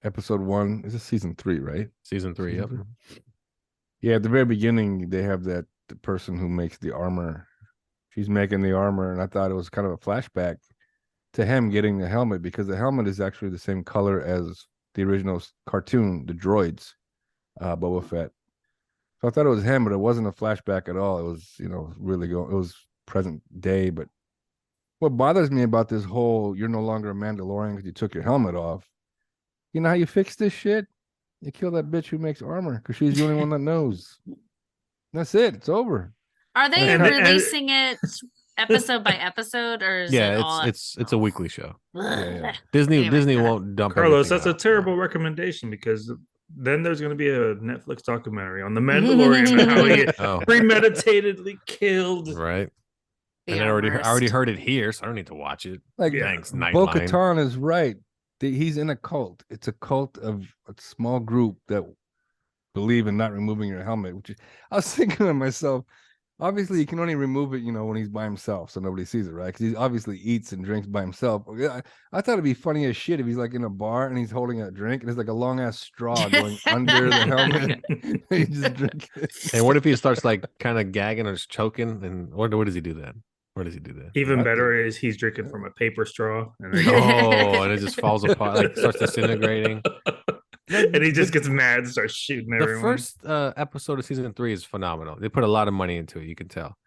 episode 1, this is season 3, right? Season 3, yep. Yeah, at the very beginning, they have the person who makes the armor. She's making the armor, and I thought it was kind of a flashback to him getting the helmet, because the helmet is actually the same color as the original cartoon, the droids, Boba Fett. So I thought it was him, but it wasn't a flashback at all. It was, really it was present day. But what bothers me about this whole, you're no longer a Mandalorian because you took your helmet off. You know how you fix this shit? You kill that bitch who makes armor, because she's the only one that knows. That's it. It's over. Are they And- releasing it episode by episode, or is it all? it's a weekly show. Yeah. Disney Anyway. won't dump Carlos, everything that's a out. terrible recommendation, because then there's going to be a Netflix documentary on the Mandalorian and how he Oh, premeditatedly killed. right. The And I already armorist. heard it here, so I don't need to watch it. Like, Yeah. Thanks, Nightline. Bo-Katan is right. He's in a cult. It's a cult of a small group that believe in not removing your helmet. Which I was thinking to myself, obviously, you can only remove it, when he's by himself, so nobody sees it, right? Because he obviously eats and drinks by himself. I thought it'd be funny as shit if he's like in a bar and he's holding a drink and there's like a long ass straw going under the helmet. He just drink it. And what if he starts like kind of gagging or just choking? And what does he do then? Where does he do that? Even What? better is he's drinking from a paper straw, and, then Oh, and it just falls apart, like starts disintegrating. and he just gets mad and starts shooting The everyone. first episode of season 3 is phenomenal. They put a lot of money into it. You can tell.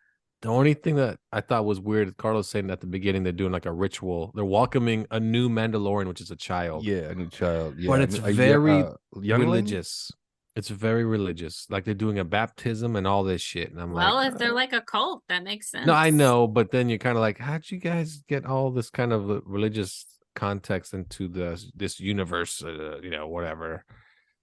The only thing that I thought was weird, Carlos saying at the beginning, they're doing like a ritual. They're welcoming a new Mandalorian, which is a child. Yeah, a new child. Yeah, But it's a very youngling? religious. It's very religious. Like they're doing a baptism and all this shit. And I'm Well, like, if they're like a cult, that makes sense. no, I know, but then you're kind of like, how'd you guys get all this kind of religious context into this universe? Whatever.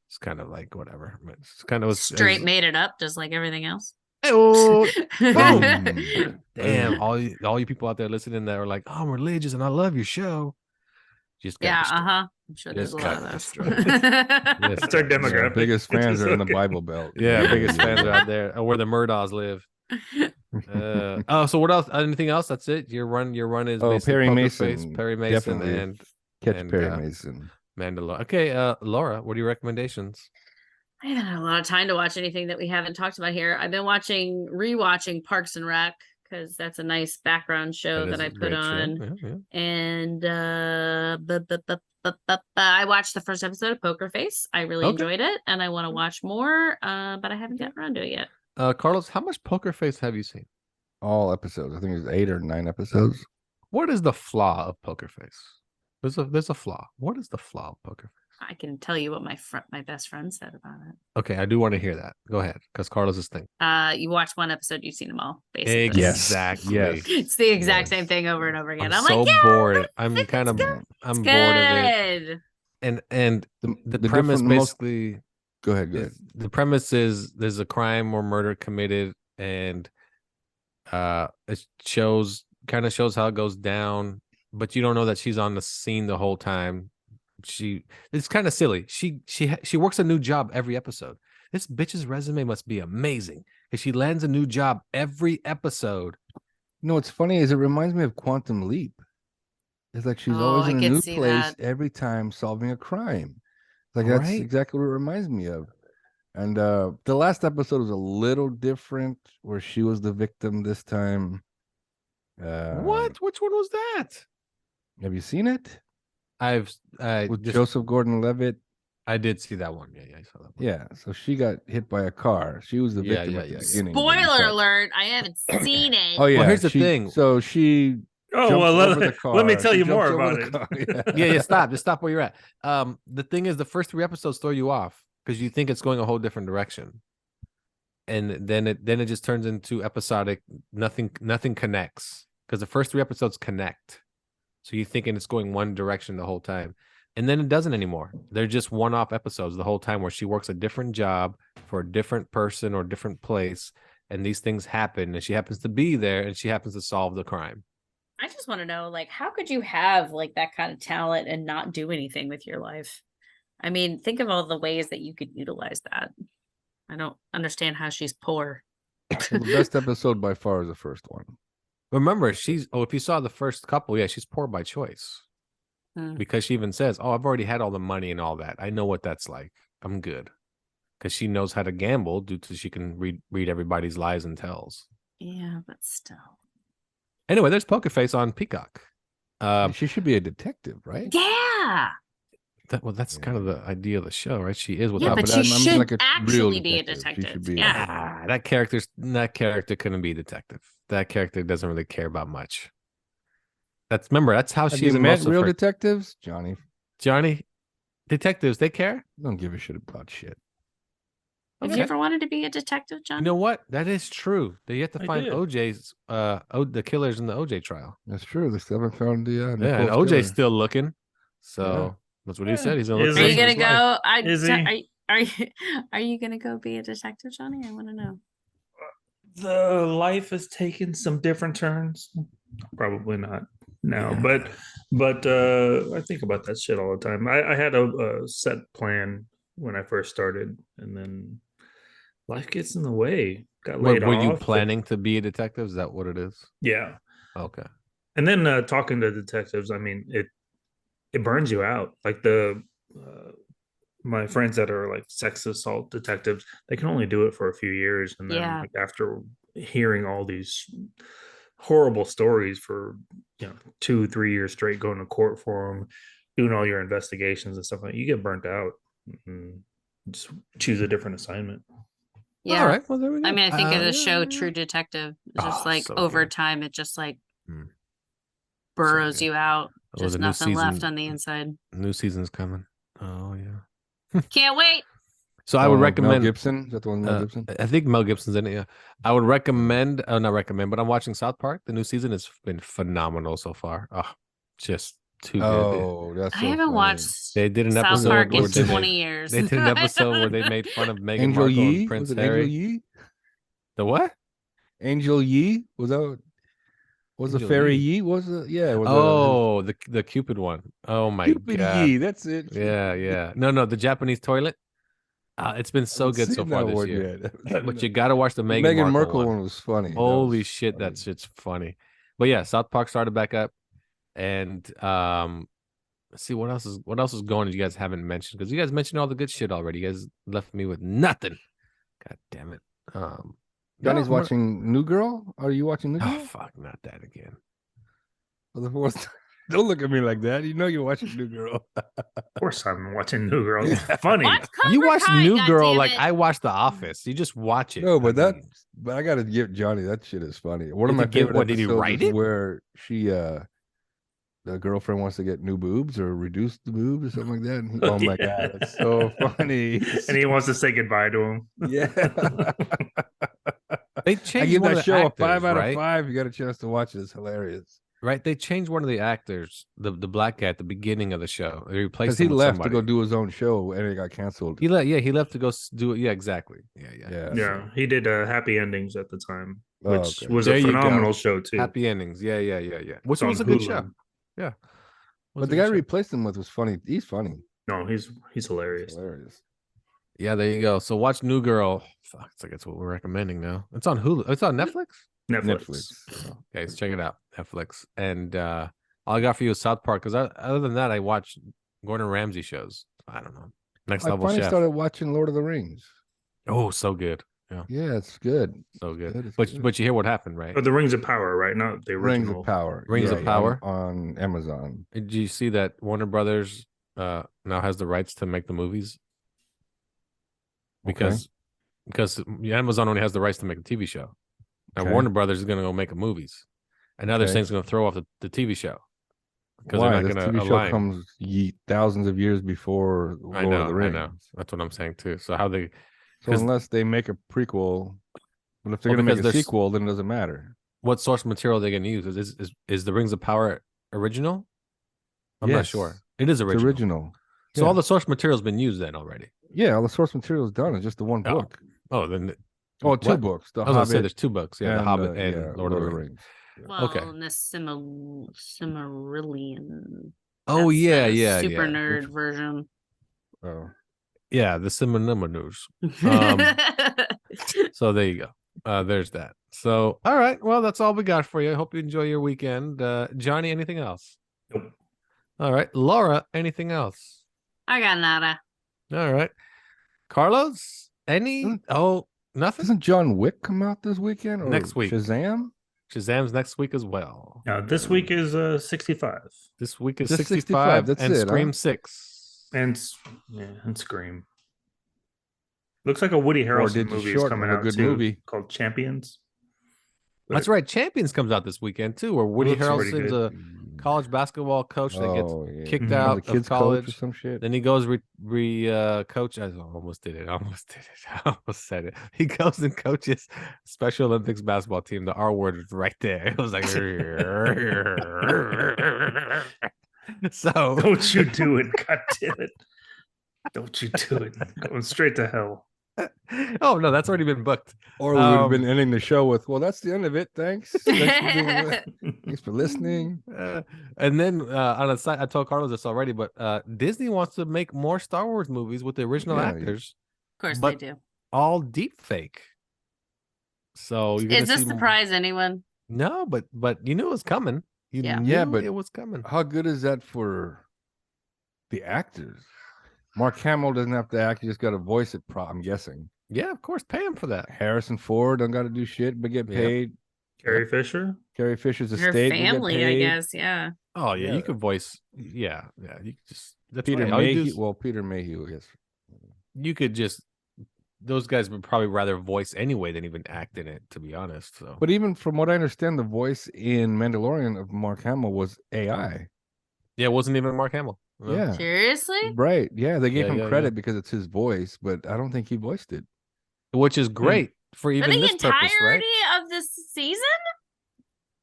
It's kind of like whatever. It's kind of Straight made it up, just like everything else. Oh, Boom. damn! All you people out there listening that are like, oh, I'm religious and I love your show. Just got Yeah, destroyed. I'm sure there's a Just lot of got those. destroyed. Yes. That's our Yeah, demographic. biggest fans are in the Okay. Bible Belt. Yeah, biggest fans are out there, where the Murdaughs live. So what else? Anything else? That's it. Your run is Oh, basically Perry Poker Mason. Face, Perry Mason, Definitely. and Catch Perry Mason. Mandalorian. Okay, Laura, what are your recommendations? I haven't had a lot of time to watch anything that we haven't talked about here. I've been rewatching Parks and Rec, because that's a nice background show is that I a put great show. on. Yeah. And I watched the first episode of Poker Face. I really Okay. enjoyed it, and I want to watch more, but I haven't gotten around to it yet. Carlos, how much Poker Face have you seen? All episodes. I think it's 8 or 9 episodes. What is the flaw of Poker Face? There's a flaw. What is the flaw of Poker Face? I can tell you what my best friend said about it. Okay, I do want to hear that. Go ahead, because Carlos is thinking. You watch one episode, you've seen them all, basically. Exactly. Yes. It's the exact same thing over and over again. I'm I'm so like, yeah, bored. but I'm it's kind of good. I'm It's bored of it. good. And the the premise different- most- basically Go ahead. the premise is there's a crime or murder committed, and it shows how it goes down, but you don't know that she's on the scene the whole time. It's kind of silly. She works a new job every episode. This bitch's resume must be amazing because she lands a new job every episode. No, what's funny is it reminds me of Quantum Leap. It's like she's always I in a can new see place that. every time solving a crime. Like that's Right? exactly what it reminds me of. And the last episode was a little different, where she was the victim this time. What? Which one was that? Have you seen it? With Joseph Gordon-Levitt. I did see that one. Yeah, I saw that one. Yeah, so she got hit by a car. She was the Yeah, victim yeah, at the yeah, yeah. beginning. but you Spoiler saw- alert! I haven't seen it. Oh yeah. here's the thing. So she Oh jumps well, over the car. let me tell She you more jumps over about the it. car, Yeah, stop. Just stop where you're at. The thing is, the first 3 episodes throw you off because you think it's going a whole different direction, and then it just turns into episodic. Nothing connects because the first 3 episodes connect, so you're thinking it's going one direction the whole time, and then it doesn't anymore. They're just one-off episodes the whole time where she works a different job for a different person or different place, and these things happen, and she happens to be there, and she happens to solve the crime. I just want to know, like, how could you have like that kind of talent and not do anything with your life? I mean, think of all the ways that you could utilize that. I don't understand how she's poor. Well, the best episode by far is the first one. Remember, if you saw the first couple, yeah, she's poor by choice. Because she even says, "Oh, I've already had all the money and all that. I know what that's like. I'm good." Because she knows how to gamble due to she can read everybody's lies and tells. Yeah, but still. Anyway, there's Poker Face on Peacock. She should be a detective, right? Yeah. That's kind of the idea of the show, right? She is Yeah, without. but but she I'm should like a real actually be a detective. She detective. should be a- Yeah. That character couldn't be a detective. That character doesn't really care about much. That's how Have she's you met most of real her- detectives, Johnny? Johnny, detectives, they care. Don't give a shit about shit. Have Okay. you ever wanted to be a detective, John? You know what? That is true. They have to I find did. OJ's the killers in the OJ trial. That's true. They still haven't found the Yeah, and Nicole's OJ's killer. still looking. So Yeah. that's what he Yeah. said. He's gonna look Is for Are the you rest of gonna his life. go? Is he? Are you gonna go be a detective, Johnny? I want to know. The life has taken some different turns. Probably not now, but I think about that shit all the time. I had a set plan when I first started, and then life gets in the way. Got laid Were you off. planning to be a detective? Is that what it is? Yeah, Okay. and then talking to detectives, I mean, it burns you out. Like my friends that are like sex assault detectives, they can only do it for a few years, and then Yeah. like, after hearing all these horrible stories for 2-3 years straight, going to court for them, doing all your investigations and stuff like that, you get burnt out. And just choose a different assignment. Yeah. All right. Well, there we go. I mean, I think of the yeah, show yeah. True Detective. It's just Oh, like so over good. time, it just like Hmm. burrows good. you out. Oh, Just the new nothing left season- on the inside. New season's coming. Oh yeah. Can't wait. So The I would one with recommend Mel Gibson. Is that the one with Mel Gibson? I think Mel Gibson's in it. Yeah, I would recommend. Not recommend, but I'm watching South Park. The new season has been phenomenal so far. Oh, just too good. Oh, that's I so haven't funny. watched They did an South episode Park in where they 20 made, years. they did an episode where they made fun of Meghan Angel Markle Yee? and Prince Was it Harry. Angel Yee? The what? Angel Yee? Was that was the Angel fairy Yee? Yee? Was it? Yeah. Was Oh, the Cupid one. Oh my Cupid god. Yee. That's it. Yeah. No, the Japanese toilet. It's been so good so far this year. But you got to watch the Meghan Meghan Markle Markle one. one was funny. That Holy was shit, funny. that shit's funny. But yeah, South Park started back up, and let's see what else is going that you guys haven't mentioned, because you guys mentioned all the good shit already. You guys left me with nothing. God damn it. Johnny's no, watching New Girl. Are you watching New Girl? Oh fuck, not that again. For the fourth time? Don't look at me like that. You know you're watching New Girl. Of course, I'm watching New Girl. It's funny. What's You Cobra watch Kai, New Girl like goddammit? I watch The Office. You just watch it. No, but I mean, I gotta give Johnny that shit is funny. One of Did my you give- favorite what, did he episodes write is it? where she the girlfriend wants to get new boobs or reduce the boobs or something like that. And oh my god, it's so funny. And he wants to say goodbye to him. Yeah. They I changed give one that of the show actors, a 5 out of right? 5. You got a chance to watch it. It's hilarious. Right? They changed one of the actors, the black guy at the beginning of the show. They replaced Because he him with left somebody. to go do his own show and it got canceled. He left to go do it. Yeah, exactly. Yeah. Yeah, he did Happy Endings at the time, Oh, which okay. was There a you go. phenomenal show too. Happy endings. Yeah. Which It's on was a good Hulu. show. Yeah. Was But a the good guy show. replaced him with was funny. He's funny. No, he's hilarious. Hilarious. Yeah, there you go. So watch New Girl. Fuck, it's like it's what we're recommending now. It's on Hulu. It's on Netflix. Netflix. Okay, so check it out, Netflix. And all I got for you is South Park. Because other than that, I watch Gordon Ramsay shows. I don't know. Next I Level finally Chef. started watching Lord of the Rings. Oh, so good. Yeah, it's good. So good. It's But good. but you hear what happened, right? But the Rings of Power, right? Not the Rings original. of Power. Rings of Power? on Amazon. Did you see that Warner Brothers now has the rights to make the movies? Because Amazon only has the rights to make a TV show. Now Okay. Warner Brothers is going to go make movies, and now they're Okay. saying it's going to throw off the TV show because Why? they're This not going TV to show align. comes thousands of years before I Lord know, of the I Rings. know. That's what I'm saying too. So how they? So 'cause- unless they make a prequel, but if they're Well, going to make because a there's- sequel, then it doesn't matter. What source material are they going to use? Is the Rings of Power original? I'm not Yes. sure. It is It's original. original. So Yeah. all the source material has been used then already. Yeah, all the source material is done. It's just the one Oh, book. Oh, then Oh, two what? books. The I was going to say Hobbit there's two books. Yeah, The Hobbit and Lord of the Rings. Well, Okay. and the Silmarillion. Oh That's yeah, the yeah, super yeah. nerd version. Oh. Yeah, the Cinnamons. So there you go. There's that. So all right, well that's all we got for you. I hope you enjoy your weekend. Johnny, anything else? Nope. All right, Laura, anything else? I got nada. All right, Carlos, any? Oh, nothing. Doesn't John Wick come out this weekend or Next week. Shazam? Shazam's next week as well. This week is 65, This week is Just 65. 65, that's and it, huh? Scream 6. and Scream. Looks like a Woody Harrelson did you movie is shorten coming a out good too, movie? called Champions. That's right. Champions comes out this weekend too, where Woody looks pretty Harrelson's good. a college basketball coach that gets kicked Mhm. out the kids of college. coach or some shit. Then he goes coach. I almost did it. I almost said it. He goes and coaches Special Olympics basketball team. The R word is right there. It was like so. Don't you do it, God damn it! Don't you do it? Going straight to hell. Oh no, that's already been booked. Or we would have been ending the show with, well, that's the end of it. Thanks. Thanks for listening. And then on a side, I told Carlos this already, but Disney wants to make more Star Wars movies with the original Yeah, actors, Of course But- they do. all deep fake. So you're Is gonna this see surprise anyone? No, but you knew it was coming. You Yeah. knew Yeah, but- it was coming. How good is that for the actors? Mark Hamill doesn't have to act; he just got to voice it. I'm guessing. Yeah, of course, pay him for that. Harrison Ford don't got to do shit but get Yep. paid. Carrie Fisher. Carrie Fisher's Her estate will get family, I paid. guess. Yeah. Oh yeah, Yeah. you could voice. Yeah. You could just that's Peter right. All you do Mayhew. is- Well, Peter Mayhew, yes. you could just. Those guys would probably rather voice anyway than even act in it, to be honest. So, But even from what I understand, the voice in Mandalorian of Mark Hamill was AI. yeah, it wasn't even Mark Hamill. No. Yeah. Seriously? Right. Yeah. They gave Yeah, him yeah, credit yeah. because it's his voice, but I don't think he voiced it. Which is great for For even the this entirety purpose, right? of this season?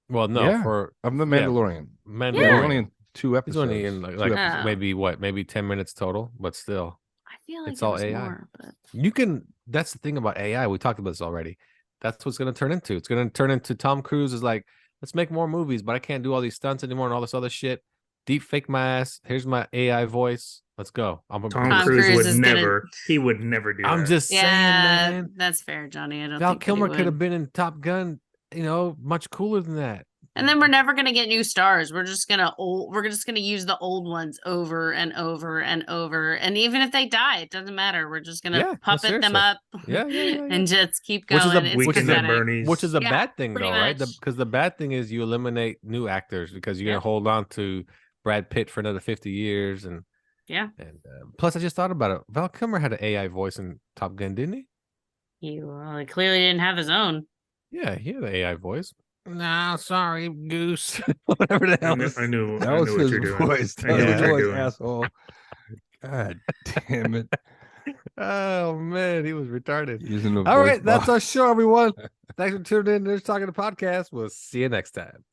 Well, no, Yeah. for Of the Yeah. Mandalorian. He's Mandalorian. only in 2 He's episodes. only in Two like episodes. Oh. maybe 10 minutes total, but still. I feel like It's there all was AI. more, but You can that's the thing about AI. We talked about this already. That's what's gonna turn into. It's gonna turn into Tom Cruise is like, let's make more movies, but I can't do all these stunts anymore and all this other shit. Deep fake my ass. Here's my AI voice. Let's go. Tom Tom Cruise Cruise would is gonna- never. He would never do I'm that. just saying, yeah, man. that's fair, Johnny. I don't Val think that he Kilmer could have would. been in Top Gun, much cooler than that. And then we're never gonna get new stars. We're just gonna use the old ones over and over and over. And even if they die, it doesn't matter. We're just gonna Yeah, no, puppet them seriously. up Yeah. and just keep Which is going. a- It's which is a Weekend at pathetic. Bernie's. Which is a Yeah, bad thing, pretty though, right? much. Because the bad thing is you eliminate new actors because you're Yeah. gonna hold on to Brad Pitt for another 50 years, and Yeah. plus I just thought about it. Val Kilmer had an AI voice in Top Gun, didn't he? He clearly didn't have his own. Yeah, he had an AI voice. Nah, sorry, goose. Whatever the hell. I knew That was what his you're doing. voice. I That knew was what his you're voice, doing. asshole. God damn it. Oh man, he was retarded. Using the All voice right, that's box. our show, everyone. Thanks for tuning in to Nurse Talking the Podcast. We'll see you next time.